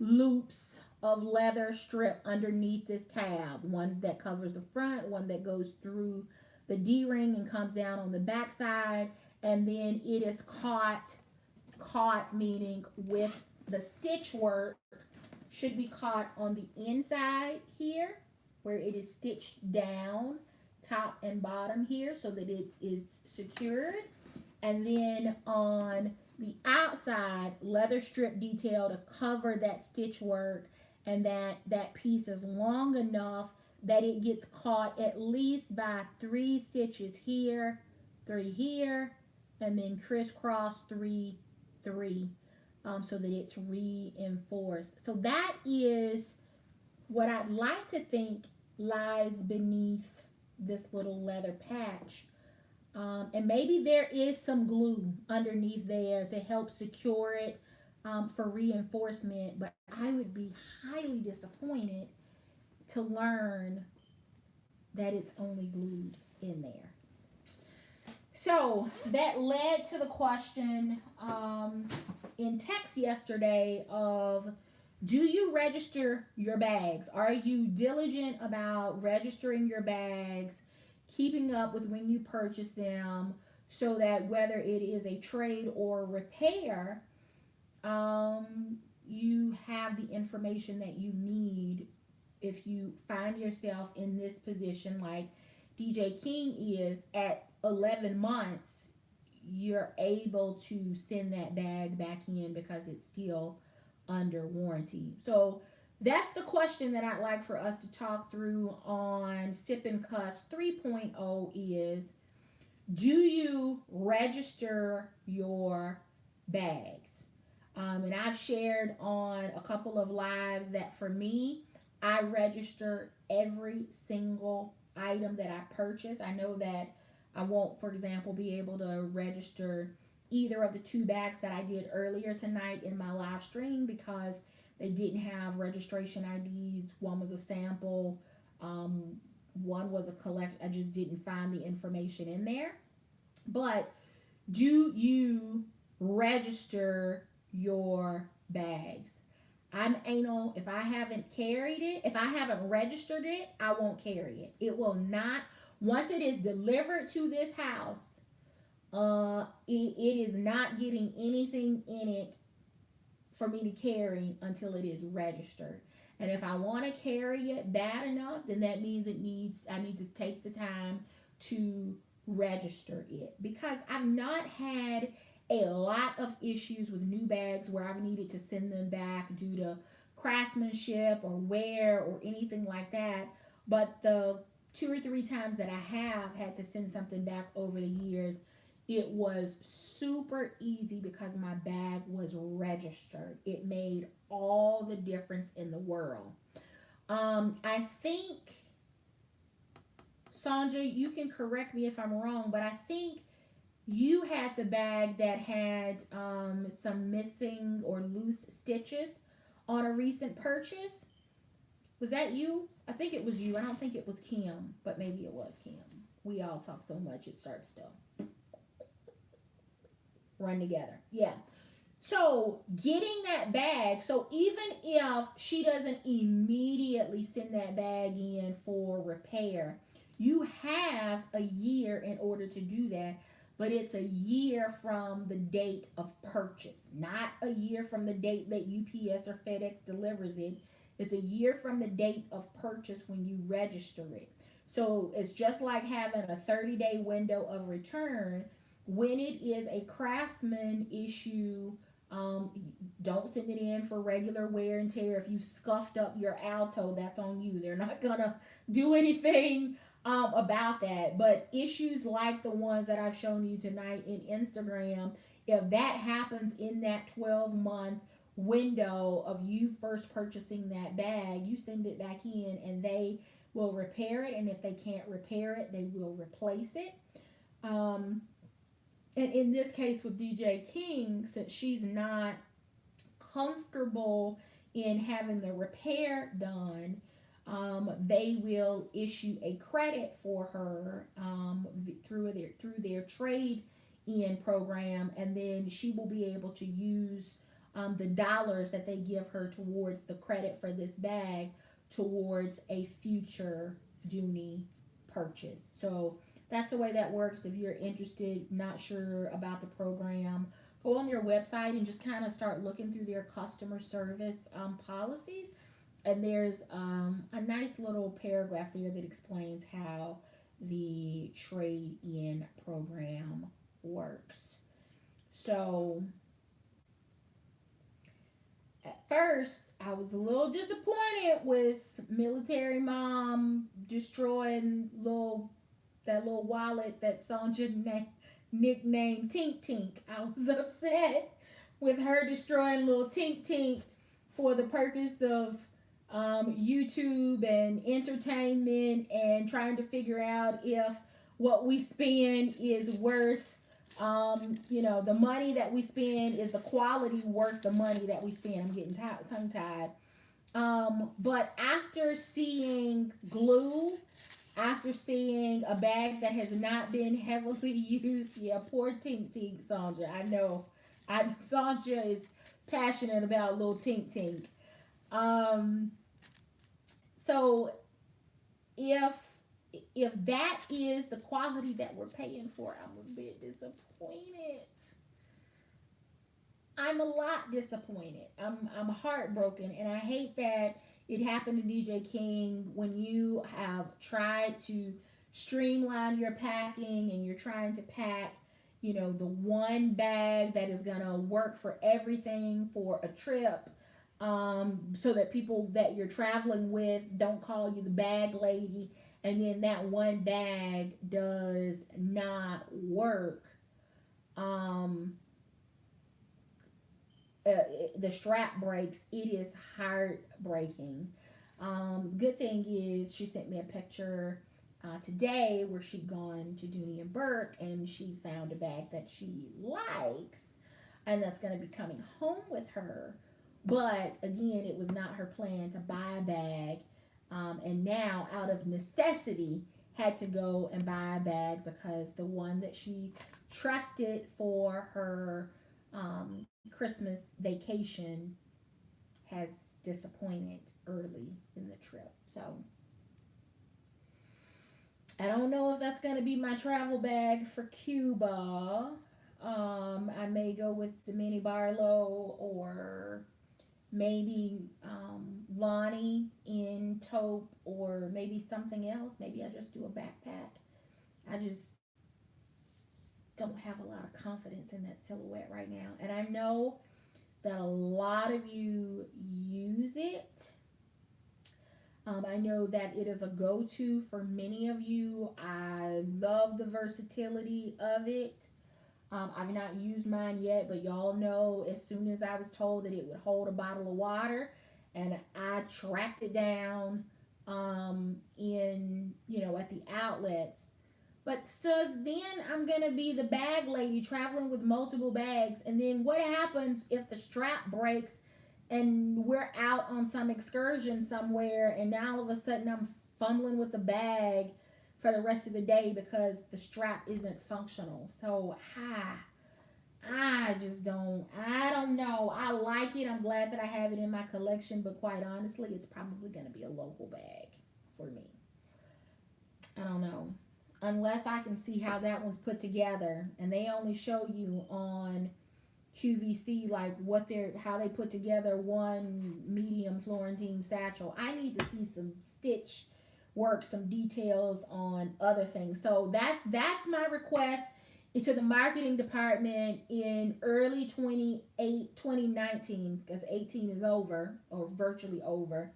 loops of leather strip underneath this tab, one that covers the front, one that goes through the D-ring and comes down on the back side, and then it is caught meaning with the stitch work, should be caught on the inside here where it is stitched down top and bottom here so that it is secured. And then on the outside, leather strip detail to cover that stitch work, and that piece is long enough that it gets caught at least by 3 stitches here, 3 here, and then crisscross 3, 3, so that it's reinforced. So that is what I'd like to think lies beneath this little leather patch. And maybe there is some glue underneath there to help secure it, for reinforcement, but I would be highly disappointed to learn that it's only glued in there. So that led to the question, in text yesterday of, do you register your bags? Are you diligent about registering your bags, keeping up with when you purchase them, so that whether it is a trade or repair, you have the information that you need if you find yourself in this position like DJ King is at 11 months, you're able to send that bag back in because it's still under warranty. So that's the question that I'd like for us to talk through on Sip and Cuss 3.0 is, do you register your bags? And I've shared on a couple of lives that for me, I register every single item that I purchase. I know that I won't, for example, be able to register either of the 2 bags that I did earlier tonight in my live stream because they didn't have registration IDs. One was a sample, one was a collect. I just didn't find the information in there. But do you register your bags? I'm anal. If I haven't carried it, if I haven't registered it, I won't carry it. It will not, once it is delivered to this house, it is not getting anything in it for me to carry until it is registered. And if I want to carry it bad enough, then that means I need to take the time to register it, because I've not had a lot of issues with new bags where I've needed to send them back due to craftsmanship or wear or anything like that. But the 2 or 3 times that I have had to send something back over the years, it was super easy because my bag was registered. It made all the difference in the world. I think, Sandra, you can correct me if I'm wrong, but I think you had the bag that had some missing or loose stitches on a recent purchase. Was that you? I think it was you. I don't think it was Kim, but maybe it was Kim. We all talk so much it starts to run together. Yeah. So getting that bag, so even if she doesn't immediately send that bag in for repair, you have a year in order to do that, but it's a year from the date of purchase, not a year from the date that UPS or FedEx delivers it. It's a year from the date of purchase when you register it. So it's just like having a 30-day window of return. When it is a craftsman issue, don't send it in for regular wear and tear. If you scuffed up your Alto, that's on you. They're not gonna do anything about that. But issues like the ones that I've shown you tonight in Instagram, if that happens in that 12-month window of you first purchasing that bag, you send it back in and they will repair it. And if they can't repair it, they will replace it. And in this case with DJ King, since she's not comfortable in having the repair done, they will issue a credit for her through their trade in program, and then she will be able to use the dollars that they give her towards the credit for this bag towards a future Dooney purchase. So that's the way that works. If you're interested, not sure about the program, go on their website and just kind of start looking through their customer service policies. And there's a nice little paragraph there that explains how the trade-in program works. So at first, I was a little disappointed with military mom destroying that little wallet that Sonja nicknamed Tink Tink. I was upset with her destroying little Tink Tink for the purpose of YouTube and entertainment and trying to figure out if what we spend is worth, the money that we spend, is the quality worth the money that we spend. I'm getting tongue tied. But after seeing glue, after seeing a bag that has not been heavily used, yeah, poor Tink Tink Sandra. I know, Sandra is passionate about little Tink Tink. Um, so if if that is the quality that we're paying for, I'm a bit disappointed. I'm a lot disappointed. I'm heartbroken, and I hate that it happened to DJ King when you have tried to streamline your packing and you're trying to pack, the one bag that is gonna work for everything for a trip, so that people that you're traveling with don't call you the bag lady, and then that one bag does not work. Um, the strap breaks. It is heartbreaking. Good thing is she sent me a picture today where she'd gone to Dooney and Burke and she found a bag that she likes, and that's going to be coming home with her. But again, it was not her plan to buy a bag, and now out of necessity had to go and buy a bag because the one that she trusted for her Christmas vacation has disappointed early in the trip. So I don't know if that's going to be my travel bag for Cuba. I may go with the mini Barlow, or maybe Lonnie in taupe, or maybe something else. Maybe I just do a backpack. I just don't have a lot of confidence in that silhouette right now. And I know that a lot of you use it. I know that it is a go to for many of you. I love the versatility of it. I've not used mine yet, but y'all know as soon as I was told that it would hold a bottle of water, and I tracked it down at the outlets. But sus, then I'm gonna be the bag lady traveling with multiple bags, and then what happens if the strap breaks and we're out on some excursion somewhere, and now all of a sudden I'm fumbling with the bag for the rest of the day because the strap isn't functional. So I just I don't know. I like it. I'm glad that I have it in my collection, but quite honestly, it's probably gonna be a local bag for me. I don't know. Unless I can see how that one's put together, and they only show you on QVC like how they put together one medium Florentine satchel. I need to see some stitch work, some details on other things. So that's my request to the marketing department in early 2019, because 18 is over, or virtually over.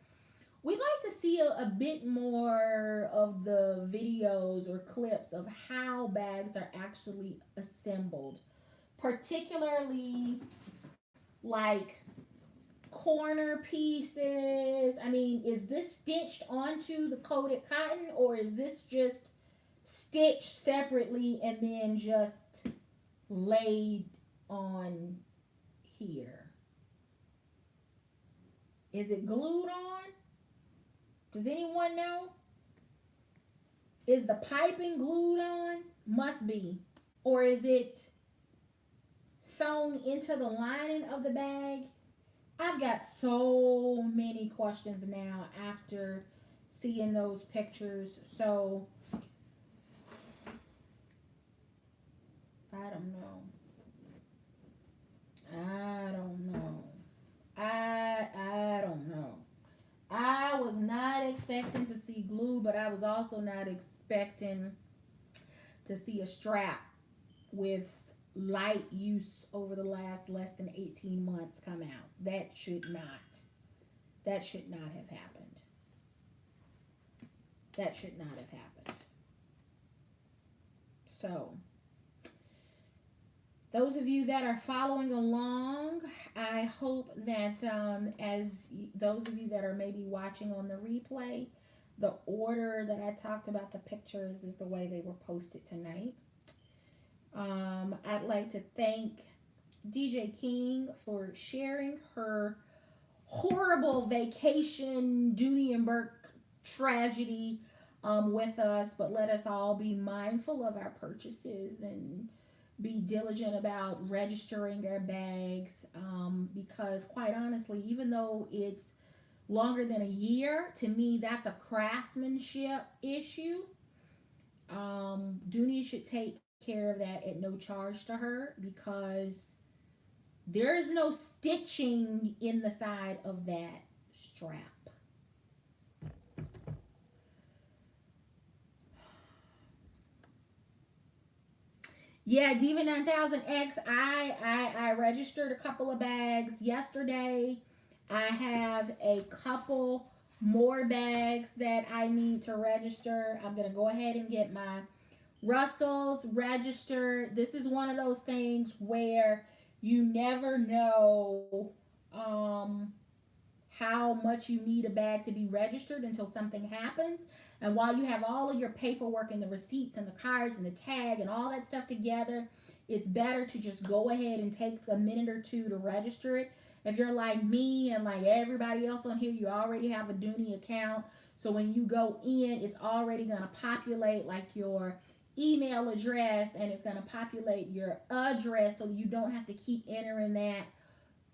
We'd like to see a bit more of the videos or clips of how bags are actually assembled, particularly like corner pieces. I mean, is this stitched onto the coated cotton, or is this just stitched separately and then just laid on here? Is it glued on? Does anyone know? Is the piping glued on? Must be. Or is it sewn into the lining of the bag? I've got so many questions now after seeing those pictures. So I don't know. I don't know. I don't know. I was not expecting to see glue, but I was also not expecting to see a strap with light use over the last less than 18 months come out. That should not have happened. That should not have happened. So, those of you that are following along, I hope that as those of you that are maybe watching on the replay, the order that I talked about the pictures is the way they were posted tonight. I'd like to thank DJ King for sharing her horrible vacation Dooney and Burke tragedy with us, but let us all be mindful of our purchases and be diligent about registering our bags, because quite honestly, even though it's longer than a year, to me that's a craftsmanship issue. Dooney should take care of that at no charge to her, because there's no stitching in the side of that strap. Yeah, Diva 9000X. I registered a couple of bags yesterday. I have a couple more bags that I need to register. I'm gonna go ahead and get my Russells registered. This is one of those things where you never know how much you need a bag to be registered until something happens. And while you have all of your paperwork and the receipts and the cards and the tag and all that stuff together, it's better to just go ahead and take a minute or two to register it. If you're like me and like everybody else on here, you already have a Dooney account. So when you go in, it's already going to populate like your email address, and it's going to populate your address, so you don't have to keep entering that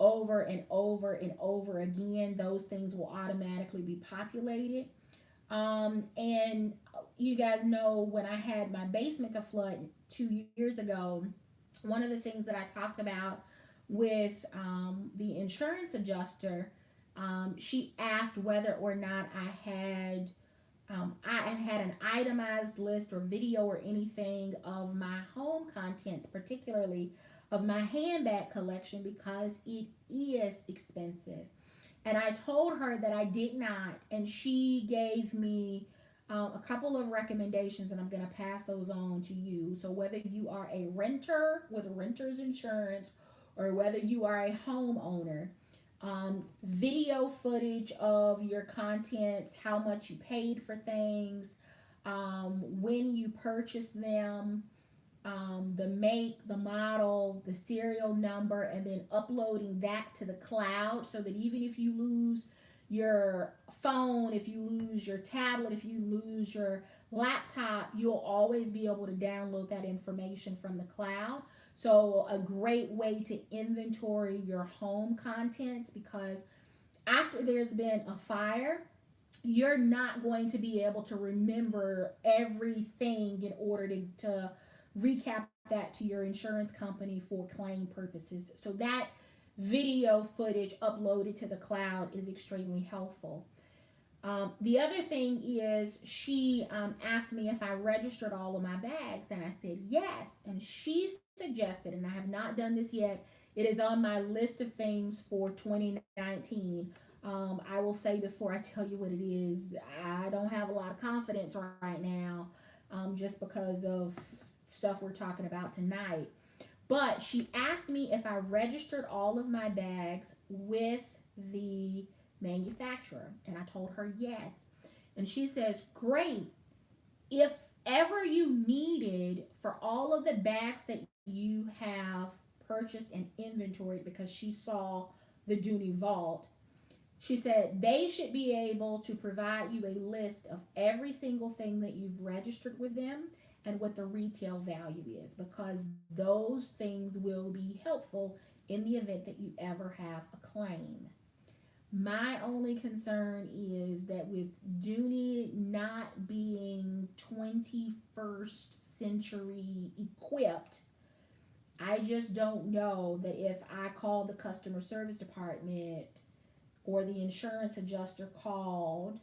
over and over and over again. Those things will automatically be populated. And you guys know when I had my basement to flood 2 years ago, one of the things that I talked about with the insurance adjuster, she asked whether or not I had an itemized list or video or anything of my home contents, particularly of my handbag collection, because it is expensive. And I told her that I did not, and she gave me a couple of recommendations, and I'm going to pass those on to you. So whether you are a renter with renter's insurance or whether you are a homeowner, video footage of your contents, how much you paid for things, when you purchased them, the make, the model, the serial number, and then uploading that to the cloud, so that even if you lose your phone, if you lose your tablet, if you lose your laptop, you'll always be able to download that information from the cloud. So a great way to inventory your home contents, because after there's been a fire, you're not going to be able to remember everything in order to recap that to your insurance company for claim purposes. So that video footage uploaded to the cloud is extremely helpful. The other thing is she asked me if I registered all of my bags, and I said yes. And she suggested, and I have not done this yet, it is on my list of things for 2019. I will say before I tell you what it is, I don't have a lot of confidence right now, just because of stuff we're talking about tonight. But she asked me if I registered all of my bags with the manufacturer, and I told her yes. And she says, great. If ever you needed for all of the bags that you have purchased and inventoried, because she saw the Dooney vault, she said they should be able to provide you a list of every single thing that you've registered with them and what the retail value is, because those things will be helpful in the event that you ever have a claim. My only concern is that with Dooney not being 21st century equipped, I just don't know that if I call the customer service department or the insurance adjuster called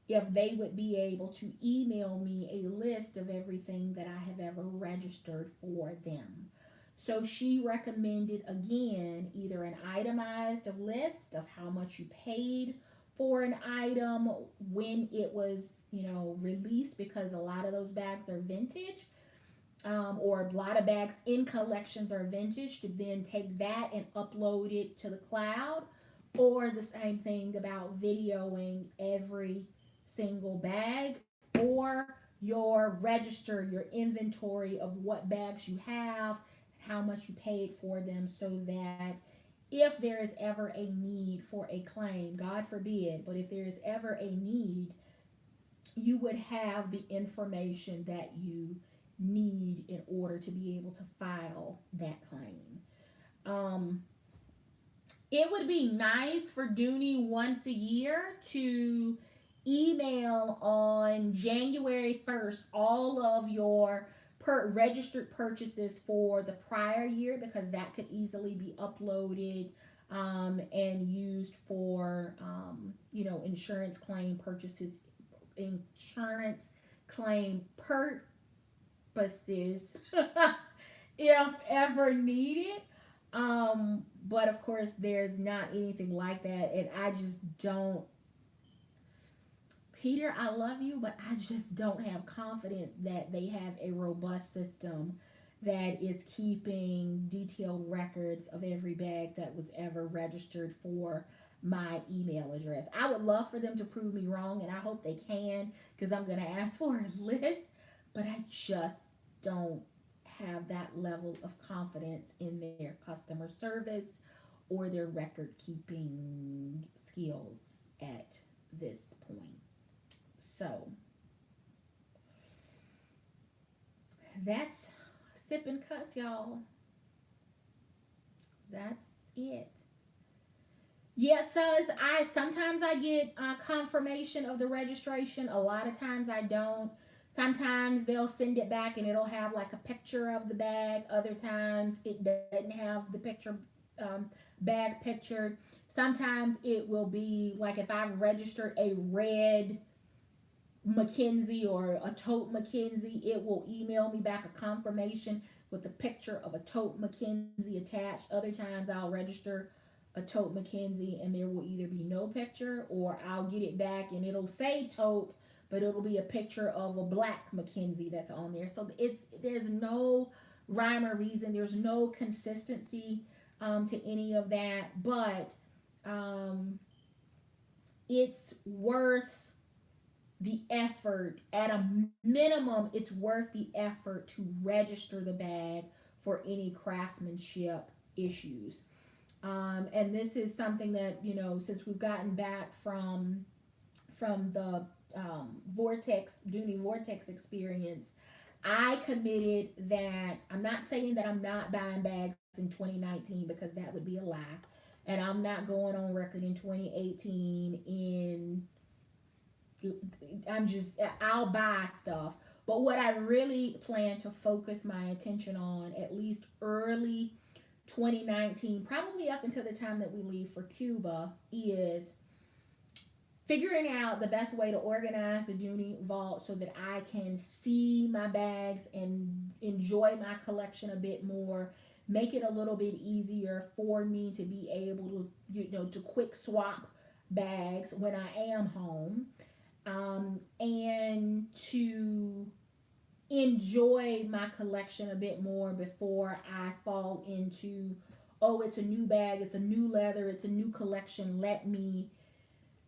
if they would be able to email me a list of everything that I have ever registered for them. So she recommended again either an itemized list of how much you paid for an item, when it was, released, because a lot of those bags are vintage, or a lot of bags in collections are vintage, to then take that and upload it to the cloud, or the same thing about videoing every single bag, or your register your inventory of what bags you have, how much you paid for them, so that if there is ever a need for a claim, God forbid, but if there is ever a need, you would have the information that you need in order to be able to file that claim. Um, it would be nice for Dooney once a year to email on January 1st all of your registered purchases for the prior year, because that could easily be uploaded, and used for, insurance claim purchases, insurance claim purposes, if ever needed. But of course, there's not anything like that, and I just don't. Peter, I love you, but I just don't have confidence that they have a robust system that is keeping detailed records of every bag that was ever registered for my email address. I would love for them to prove me wrong, and I hope they can, because I'm going to ask for a list, but I just don't have that level of confidence in their customer service or their record keeping skills at this point. So that's sip and cuts, y'all. That's it. Yes, so I sometimes I get confirmation of the registration. A lot of times I don't. Sometimes they'll send it back and it'll have like a picture of the bag. Other times it doesn't have the picture, um, bag pictured. Sometimes it will be like if I've registered a red McKinsey or a tote McKinsey, it will email me back a confirmation with a picture of a tote McKinsey attached. Other times I'll register a tote McKinsey and there will either be no picture, or I'll get it back and it'll say tote, but it'll be a picture of a black McKinsey that's on there. So there's no rhyme or reason. There's no consistency, to any of that, but um, it's worth the effort. At a minimum, it's worth the effort to register the bag for any craftsmanship issues. And this is something that, since we've gotten back from the Dooney Vortex experience, I committed that I'm not saying that I'm not buying bags in 2019, because that would be a lie. And I'm not going on record in 2018 in I'll buy stuff. But what I really plan to focus my attention on, at least early 2019, probably up until the time that we leave for Cuba, is figuring out the best way to organize the Dooney vault so that I can see my bags and enjoy my collection a bit more. Make it a little bit easier for me to be able to, to quick swap bags when I am home, and to enjoy my collection a bit more before I fall into, oh, it's a new bag, it's a new leather, it's a new collection. Let me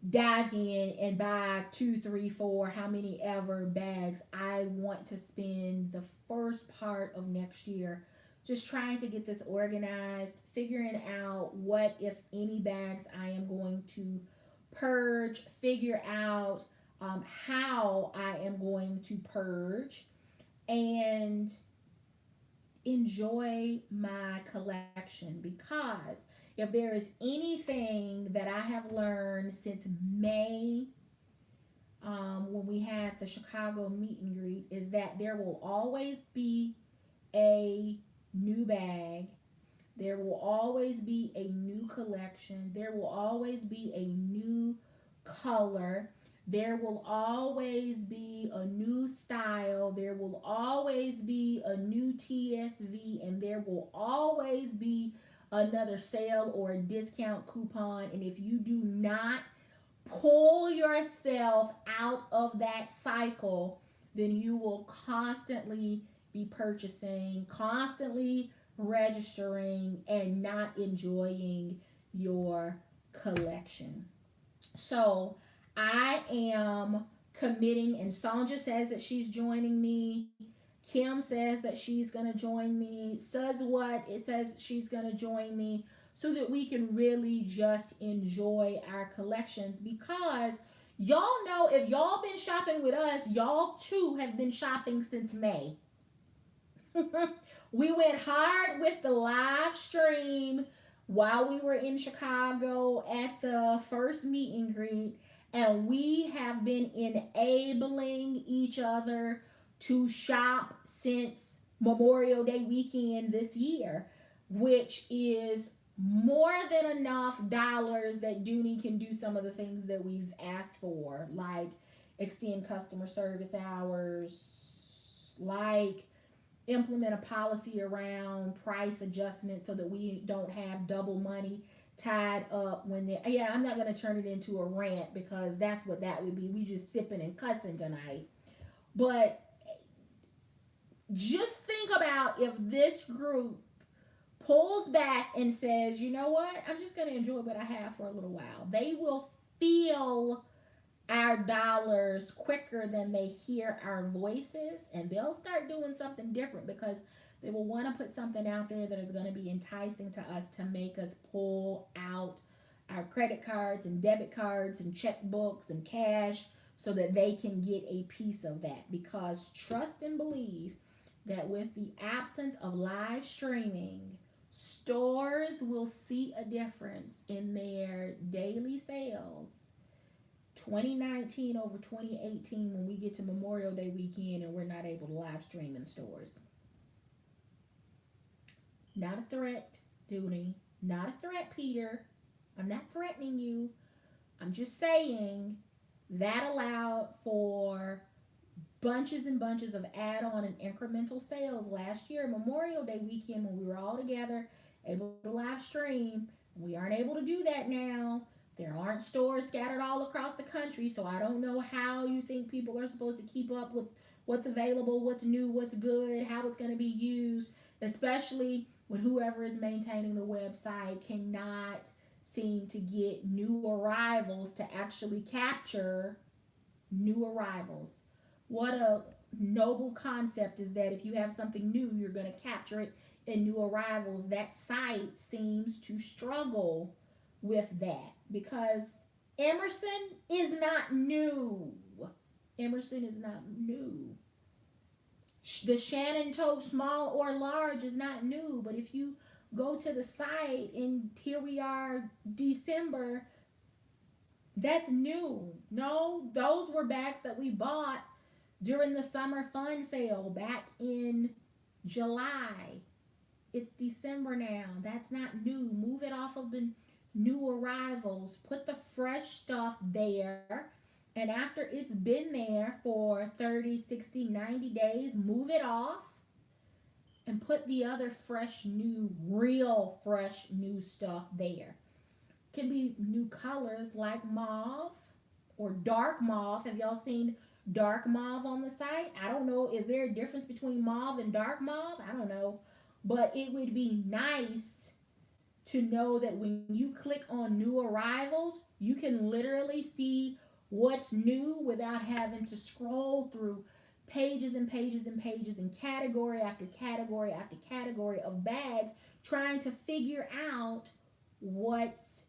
dive in and buy two, three, four, how many ever bags. I want to spend the first part of next year just trying to get this organized, figuring out what, if any, bags I am going to purge, figure out how I am going to purge, and enjoy my collection. Because if there is anything that I have learned since May, when we had the Chicago meet and greet, is that there will always be a new bag. There will always be a new collection. There will always be a new color. There will always be a new style. There will always be a new TSV, and there will always be another sale or a discount coupon. And if you do not pull yourself out of that cycle, then you will constantly be purchasing, constantly registering, and not enjoying your collection. So I am committing, and Sonja says that she's joining me. Kim says that she's going to join me. Says what? It says she's going to join me so that we can really just enjoy our collections, because y'all know, if y'all been shopping with us, y'all too have been shopping since May. We went hard with the live stream while we were in Chicago at the first meet and greet, and we have been enabling each other to shop since Memorial Day weekend this year, which is more than enough dollars that Dooney can do some of the things that we've asked for, like extend customer service hours, like implement a policy around price adjustment so that we don't have double money tied up when they, yeah, I'm not going to turn it into a rant because that's what that would be. We just sipping and cussing tonight. But just think about if this group pulls back and says, you know what, I'm just going to enjoy what I have for a little while. They will feel our dollars quicker than they hear our voices, and they'll start doing something different because they will want to put something out there that is going to be enticing to us to make us pull out our credit cards and debit cards and checkbooks and cash so that they can get a piece of that. Because trust and believe that with the absence of live streaming, stores will see a difference in their daily sales 2019 over 2018 when we get to Memorial Day weekend and we're not able to live stream in stores. Not a threat, Dooney. Not a threat, Peter. I'm not threatening you. I'm just saying that allowed for bunches and bunches of add-on and incremental sales last year, Memorial Day weekend, when we were all together, able to live stream. We aren't able to do that now. There aren't stores scattered all across the country, so I don't know how you think people are supposed to keep up with what's available, what's new, what's good, how it's going to be used, especially when whoever is maintaining the website cannot seem to get new arrivals to actually capture new arrivals. What a noble concept is that if you have something new, you're going to capture it in new arrivals. That site seems to struggle with that because Emerson is not new. Emerson is not new. The Shannon Toast small or large is not new, but if you go to the site and here we are December, that's new. No, those were bags that we bought during the summer fun sale back in July. It's December now. That's not new. Move it off of the new arrivals. Put the fresh stuff there. And after it's been there for 30, 60, 90 days, move it off and put the other fresh, new, real fresh, new stuff there. Can be new colors like mauve or dark mauve. Have y'all seen dark mauve on the site? I don't know. Is there a difference between mauve and dark mauve? I don't know. But it would be nice to know that when you click on new arrivals, you can literally see what's new without having to scroll through pages and pages and pages and category after category after category of bag trying to figure out what's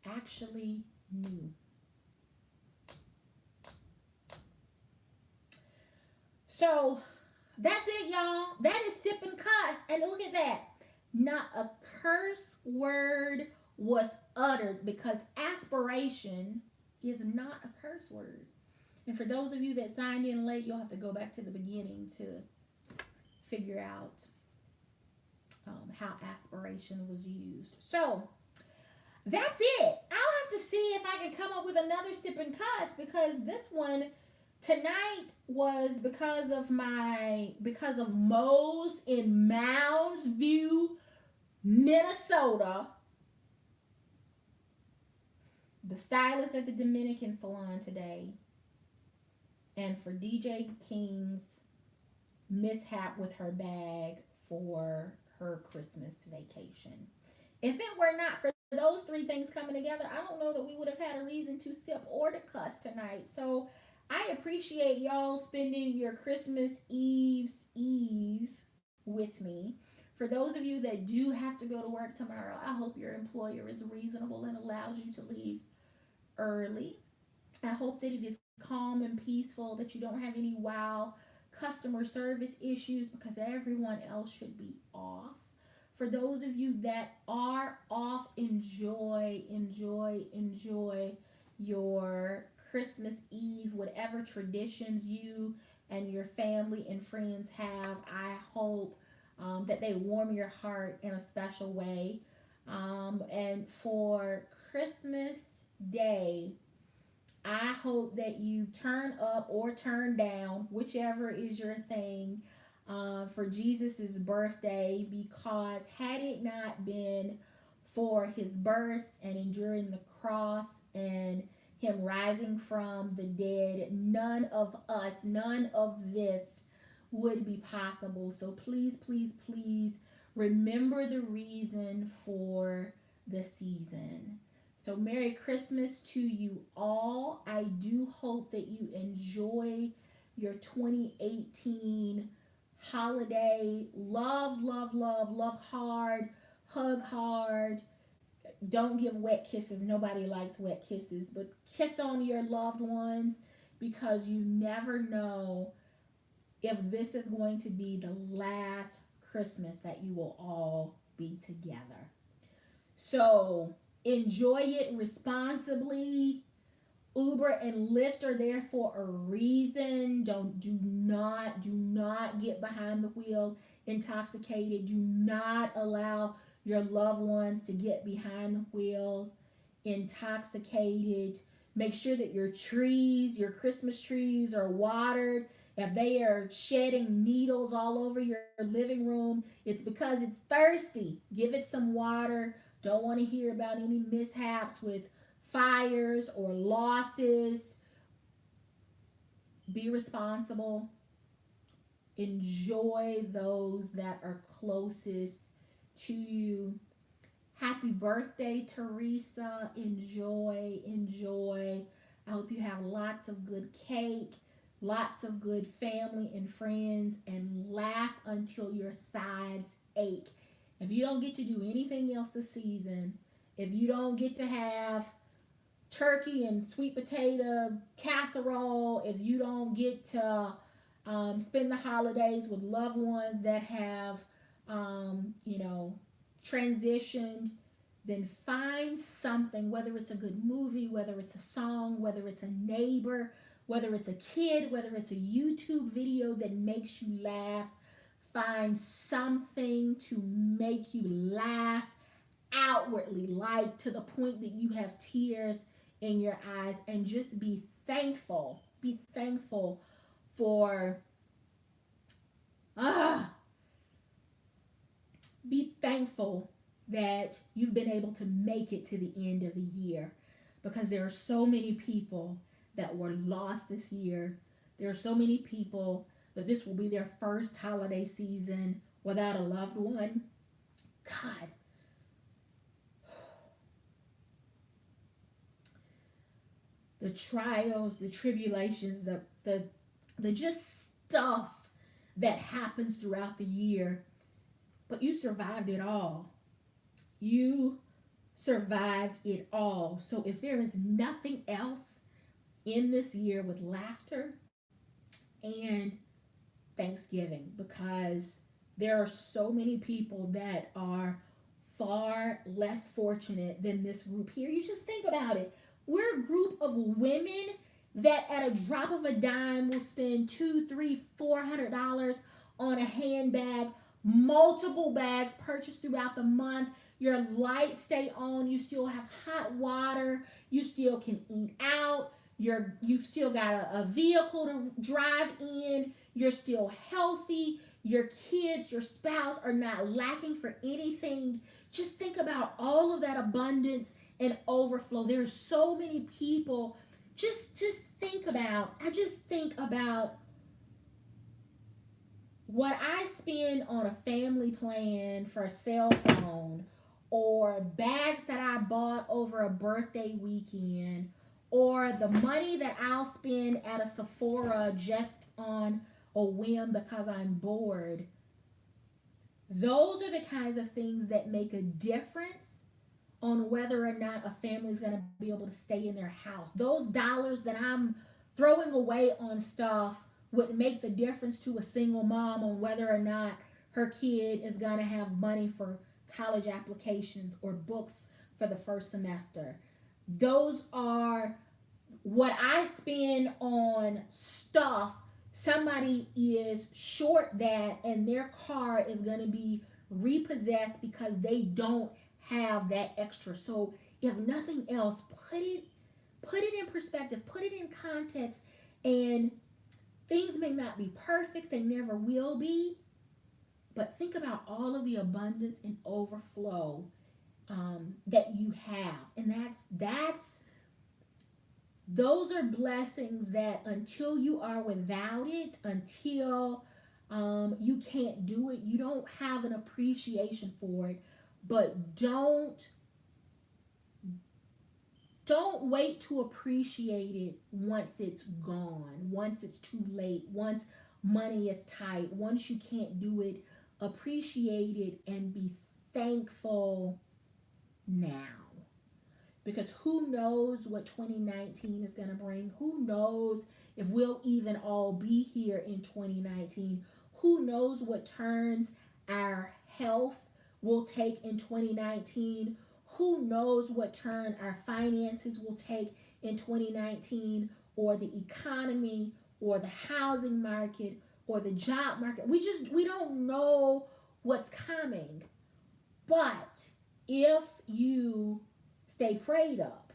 actually new. So that's it, y'all. That is Sip and Cuss. And look at that. Not a curse word was uttered because aspiration is not a curse word. And for those of you that signed in late, you'll have to go back to the beginning to figure out how aspiration was used. So that's it. I'll have to see if I can come up with another sip and cuss, because this one tonight was because of Moe's in Mounds View, Minnesota. The stylist at the Dominican Salon today, and for DJ King's mishap with her bag for her Christmas vacation. If it were not for those three things coming together, I don't know that we would have had a reason to sip or to cuss tonight. So I appreciate y'all spending your Christmas Eve with me. For those of you that do have to go to work tomorrow, I hope your employer is reasonable and allows you to leave early. I hope that it is calm and peaceful, that you don't have any wow customer service issues, because everyone else should be off. For those of you that are off, enjoy your Christmas Eve, whatever traditions you and your family and friends have. I hope that they warm your heart in a special way. And for Christmas Day, I hope that you turn up or turn down, whichever is your thing, for Jesus's birthday, because had it not been for his birth and enduring the cross and him rising from the dead, none of this would be possible. So please, please, please remember the reason for the season. So Merry Christmas to you all. I do hope that you enjoy your 2018 holiday. Love, love, love, love hard, hug hard. Don't give wet kisses. Nobody likes wet kisses, but kiss on your loved ones, because you never know if this is going to be the last Christmas that you will all be together. So enjoy it responsibly. Uber and Lyft are there for a reason. Do not get behind the wheel intoxicated. Do not allow your loved ones to get behind the wheels intoxicated. Make sure that your Christmas trees are watered. If they are shedding needles all over your living room, it's because it's thirsty. Give it some water. Don't want to hear about any mishaps with fires or losses. Be responsible. Enjoy those that are closest to you. Happy birthday, Teresa. Enjoy. I hope you have lots of good cake, lots of good family and friends, and laugh until your sides ache. If you don't get to do anything else this season, if you don't get to have turkey and sweet potato casserole, if you don't get to spend the holidays with loved ones that have, transitioned, then find something, whether it's a good movie, whether it's a song, whether it's a neighbor, whether it's a kid, whether it's a YouTube video that makes you laugh. Find something to make you laugh outwardly, like to the point that you have tears in your eyes, and just be thankful. Be thankful for be thankful that you've been able to make it to the end of the year, because there are so many people that were lost this year. There are so many people that this will be their first holiday season without a loved one. God. The trials, the tribulations, the just stuff that happens throughout the year. But you survived it all. You survived it all. So if there is nothing else in this year with laughter and Thanksgiving, because there are so many people that are far less fortunate than this group here. You just think about it. We're a group of women that at a drop of a dime will spend $200, $300, $400 on a handbag. multiple bags purchased throughout the month. Your lights stay on. You still have hot water. You still can eat out. You've still got a vehicle to drive in. You're still healthy. Your kids, your spouse are not lacking for anything. Just think about all of that abundance and overflow. There are so many people. Just think about. I just think about what I spend on a family plan for a cell phone, or bags that I bought over a birthday weekend, or the money that I'll spend at a Sephora just on a whim because I'm bored. Those are the kinds of things that make a difference on whether or not a family's going to be able to stay in their house. Those dollars that I'm throwing away on stuff would make the difference to a single mom on whether or not her kid is going to have money for college applications or books for the first semester. Those are what I spend on stuff. Somebody is short that, and their car is going to be repossessed because they don't have that extra. So if nothing else, put it in perspective, put it in context. And things may not be perfect, they never will be, but think about all of the abundance and overflow that you have. And those are blessings that until you are without it, until you can't do it, you don't have an appreciation for it. But don't wait to appreciate it once it's gone, once it's too late, once money is tight, once you can't do it. Appreciate it and be thankful now. Because who knows what 2019 is going to bring? Who knows if we'll even all be here in 2019? Who knows what turns our health will take in 2019? Who knows what turn our finances will take in 2019, or the economy, or the housing market, or the job market? We don't know what's coming. But if you stay prayed up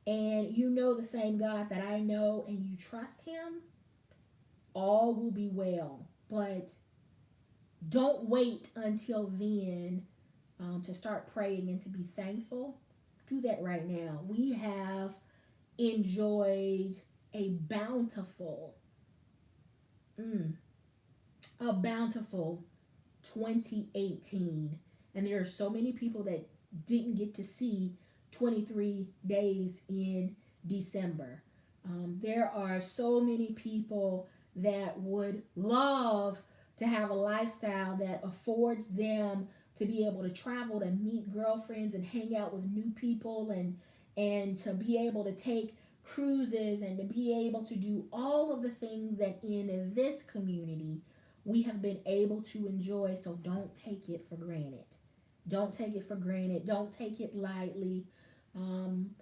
and you know the same God that I know and you trust him, all will be well. But don't wait until then to start praying and to be thankful. Do that right now. We have enjoyed a bountiful 2018. And there are so many people that didn't get to see 23 days in December. There are so many people that would love to have a lifestyle that affords them to be able to travel, to meet girlfriends and hang out with new people, and to be able to take cruises and to be able to do all of the things that in this community we have been able to enjoy. So don't take it for granted. Don't take it for granted. Don't take it lightly. And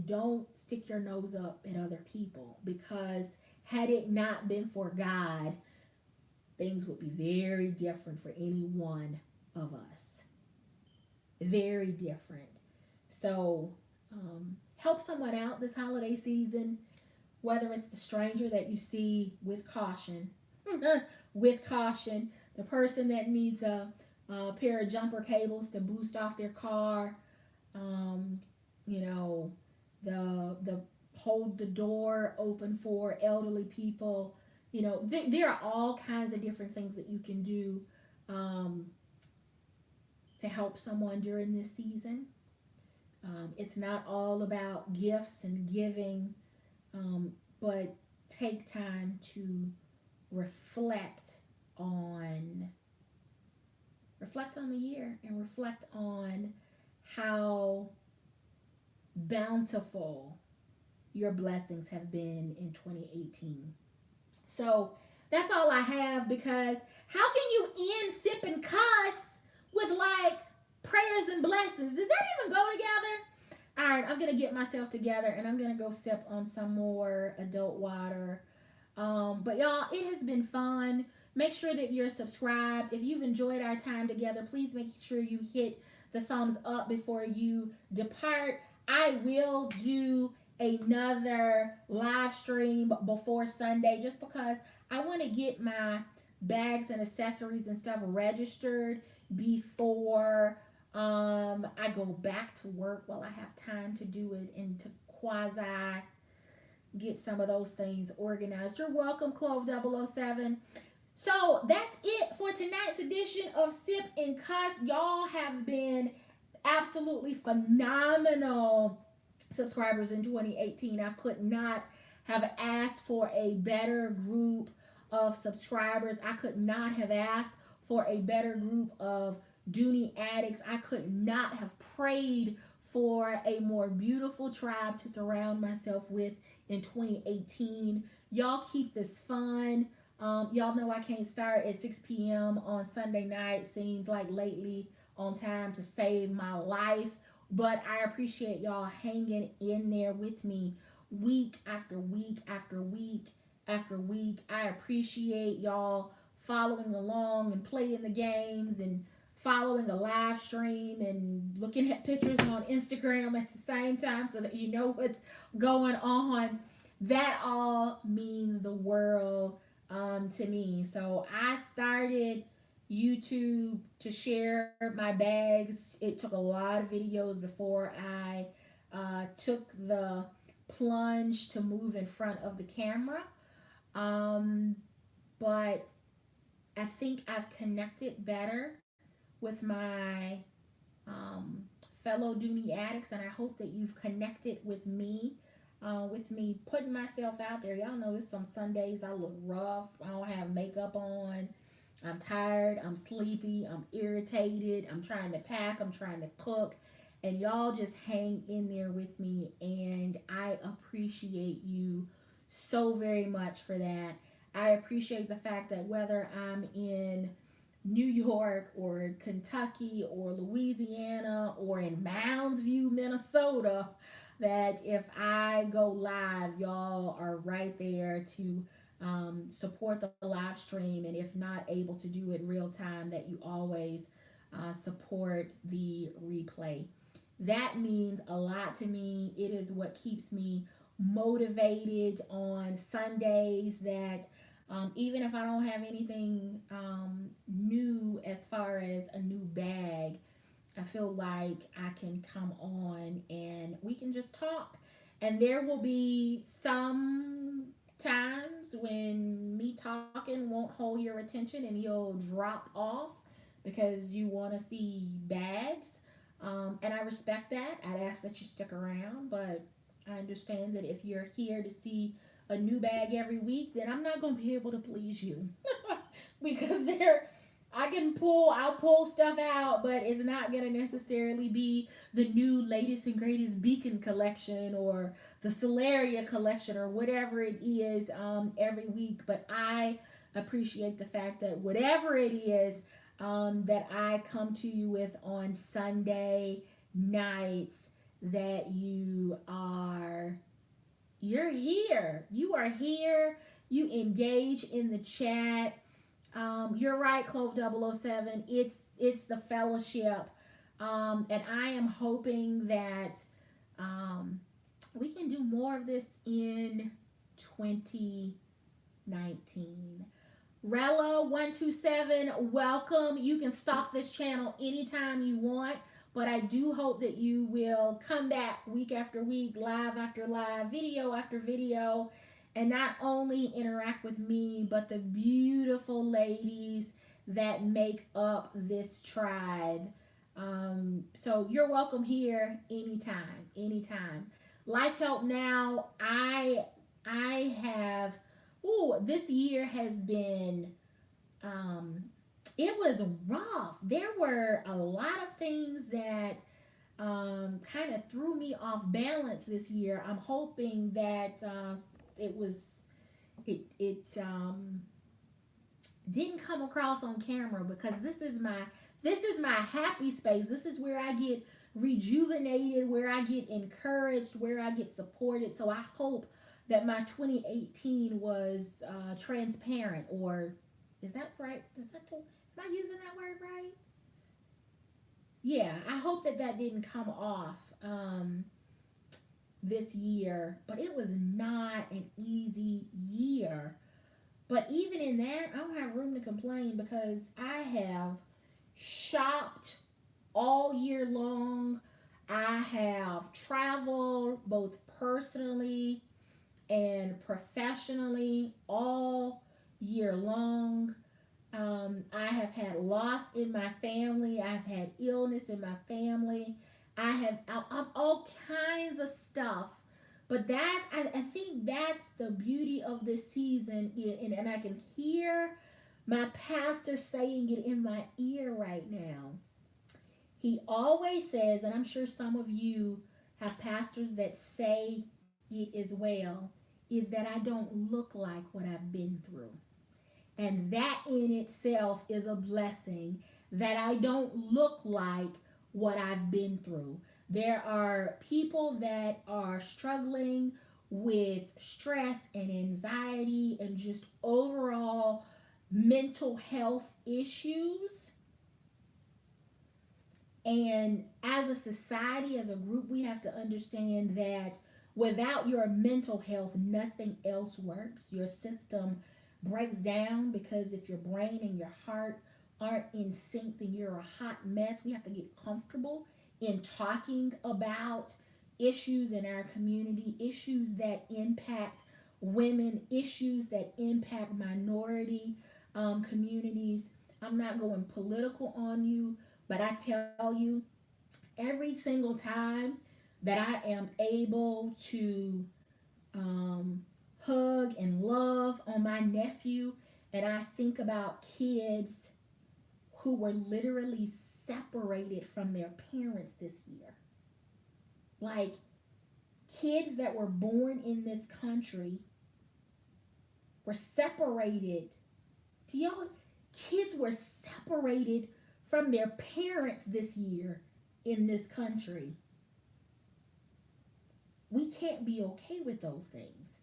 don't stick your nose up at other people, because had it not been for God, things would be very different for any one of us. Very different. So help someone out this holiday season, whether it's the stranger that you see, with caution, with caution, the person that needs a pair of jumper cables to boost off their car, the hold the door open for elderly people. There are all kinds of different things that you can do to help someone during this season. It's not all about gifts and giving, but take time to reflect on the year, and reflect on how bountiful your blessings have been in 2018. So that's all I have, because how can you end Sip and Cuss with like prayers and blessings? Does that even go together? All right, I'm going to get myself together and I'm going to go sip on some more adult water. But y'all, it has been fun. Make sure that you're subscribed. If you've enjoyed our time together, please make sure you hit the thumbs up before you depart. I will do another live stream before Sunday just because I want to get my bags and accessories and stuff registered before I go back to work while I have time to do it and to quasi get some of those things organized. You're welcome, Clove 007. So that's it for tonight's edition of Sip and Cuss. Y'all have been absolutely phenomenal subscribers in 2018. I could not have asked for a better group of subscribers. I could not have asked for a better group of Dooney addicts. I could not have prayed for a more beautiful tribe to surround myself with in 2018. Y'all keep this fun. Y'all know I can't start at 6 p.m. on Sunday night. Seems like lately on time to save my life. But I appreciate y'all hanging in there with me week after week after week after week. I appreciate y'all following along and playing the games and following a live stream and looking at pictures on Instagram at the same time so that you know what's going on. That all means the world to me. So I started YouTube to share my bags. It took a lot of videos before I took the plunge to move in front of the camera. But I think I've connected better with my fellow Dooney addicts, and I hope that you've connected with me putting myself out there. Y'all know it's some Sundays I look rough. I don't have makeup on. I'm tired. I'm sleepy. I'm irritated. I'm trying to pack. I'm trying to cook. And y'all just hang in there with me. And I appreciate you so very much for that. I appreciate the fact that whether I'm in New York or Kentucky or Louisiana or in Mounds View, Minnesota, that if I go live, y'all are right there to support the live stream, and if not able to do it real time, that you always support the replay. That means a lot to me. It is what keeps me motivated on Sundays, that even if I don't have anything new as far as a new bag, I feel like I can come on and we can just talk. And there will be some times when me talking won't hold your attention and you'll drop off because you want to see bags. And I respect that. I'd ask that you stick around, but I understand that if you're here to see a new bag every week, then I'm not going to be able to please you because I'll pull stuff out, but it's not going to necessarily be the new latest and greatest Beacon collection or the Solaria collection or whatever it is every week. But I appreciate the fact that whatever it is that I come to you with on Sunday nights, that you're here. You are here. You engage in the chat. You're right, Clove 007. It's the fellowship. And I am hoping that we can do more of this in 2019. Rella127, welcome. You can stop this channel anytime you want, but I do hope that you will come back week after week, live after live, video after video, and not only interact with me, but the beautiful ladies that make up this tribe. So you're welcome here anytime. Life Help Now, I have, this year has been, it was rough. There were a lot of things that kind of threw me off balance this year. I'm hoping that it didn't come across on camera, because this is my happy space. This is where I get rejuvenated, where I get encouraged, where I get supported. So I hope that my 2018 was transparent or Is that right? Am I using that word right? Yeah, I hope that that didn't come off this year, but it was not an easy year. But even in that, I don't have room to complain because I have shopped all year long. I have traveled both personally and professionally all year long. I have had loss in my family. I've had illness in my family. I've all kinds of stuff. But I think that's the beauty of this season. And I can hear my pastor saying it in my ear right now. He always says, and I'm sure some of you have pastors that say it as well, is that I don't look like what I've been through. And that in itself is a blessing, that I don't look like what I've been through. There are people that are struggling with stress and anxiety and just overall mental health issues. And as a society, as a group, we have to understand that without your mental health, nothing else works. Your system breaks down because if your brain and your heart aren't in sync, then you're a hot mess. We have to get comfortable in talking about issues in our community, issues that impact women, issues that impact minority communities. I'm not going political on you, but I tell you, every single time that I am able to hug and love on my nephew, and I think about kids who were literally separated from their parents this year. Like kids that were born in this country were separated. Do y'all? Kids were separated from their parents this year in this country. We can't be okay with those things.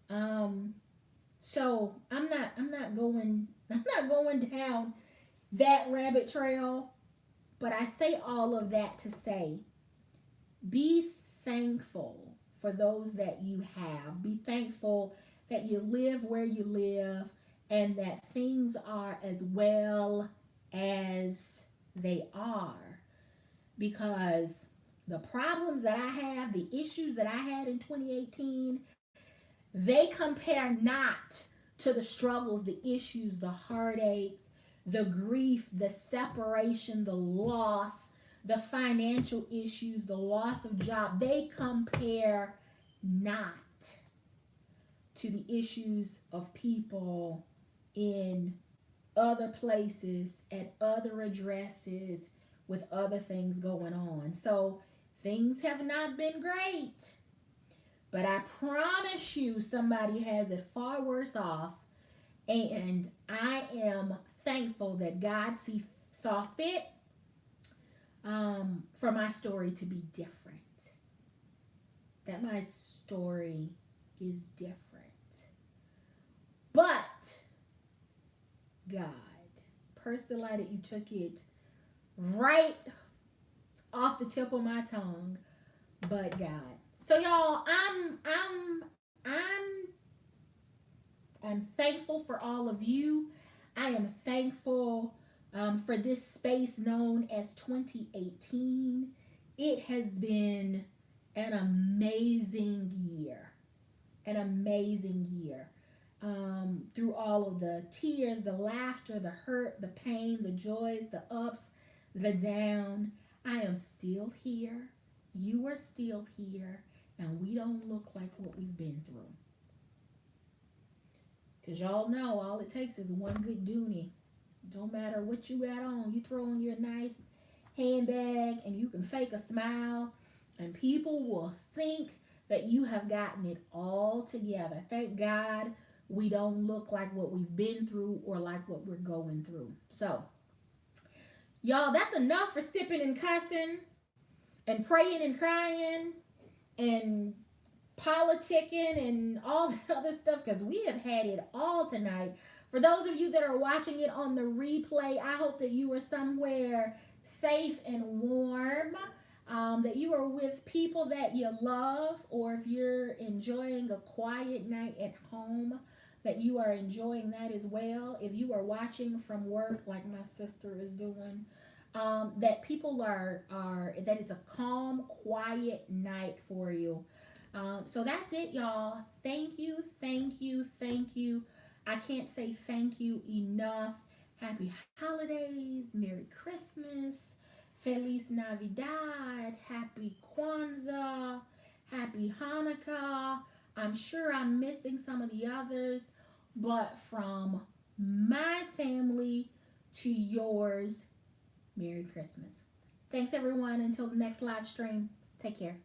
Um, so I'm not going down that rabbit trail, but I say all of that to say be thankful for those that you have. Be thankful that you live where you live and that things are as well as they are. Because the problems that I have, the issues that I had in 2018, they compare not to the struggles, the issues, the heartaches, the grief, the separation, the loss, the financial issues, the loss of job. They compare not to the issues of people in other places, at other addresses, with other things going on. So things have not been great. But I promise you, somebody has it far worse off. And I am thankful that God saw fit for my story to be different. That my story is different. But God, personally, that you took it right off the tip of my tongue. But God. So y'all, I'm thankful for all of you. I am thankful for this space known as 2018. It has been an amazing year. An amazing year. Through all of the tears, the laughter, the hurt, the pain, the joys, the ups, the down. I am still here. You are still here. And we don't look like what we've been through. Because y'all know all it takes is one good Dooney. Don't matter what you got on. You throw on your nice handbag and you can fake a smile. And people will think that you have gotten it all together. Thank God we don't look like what we've been through or like what we're going through. So, y'all, that's enough for sipping and cussing and praying and crying and politicking and all that other stuff, because we have had it all tonight For those of you that are watching it on the replay, I hope that you are somewhere safe and warm, that you are with people that you love, or if you're enjoying a quiet night at home, that you are enjoying that as well. If you are watching from work, like my sister is doing, that people are that it's a calm, quiet night for you. So that's it, y'all. Thank you, thank you, thank you. I can't say thank you enough. Happy holidays, Merry Christmas, Feliz Navidad, Happy Kwanzaa, Happy Hanukkah. I'm sure I'm missing some of the others, but from my family to yours, Merry Christmas. Thanks, everyone. Until the next live stream, take care.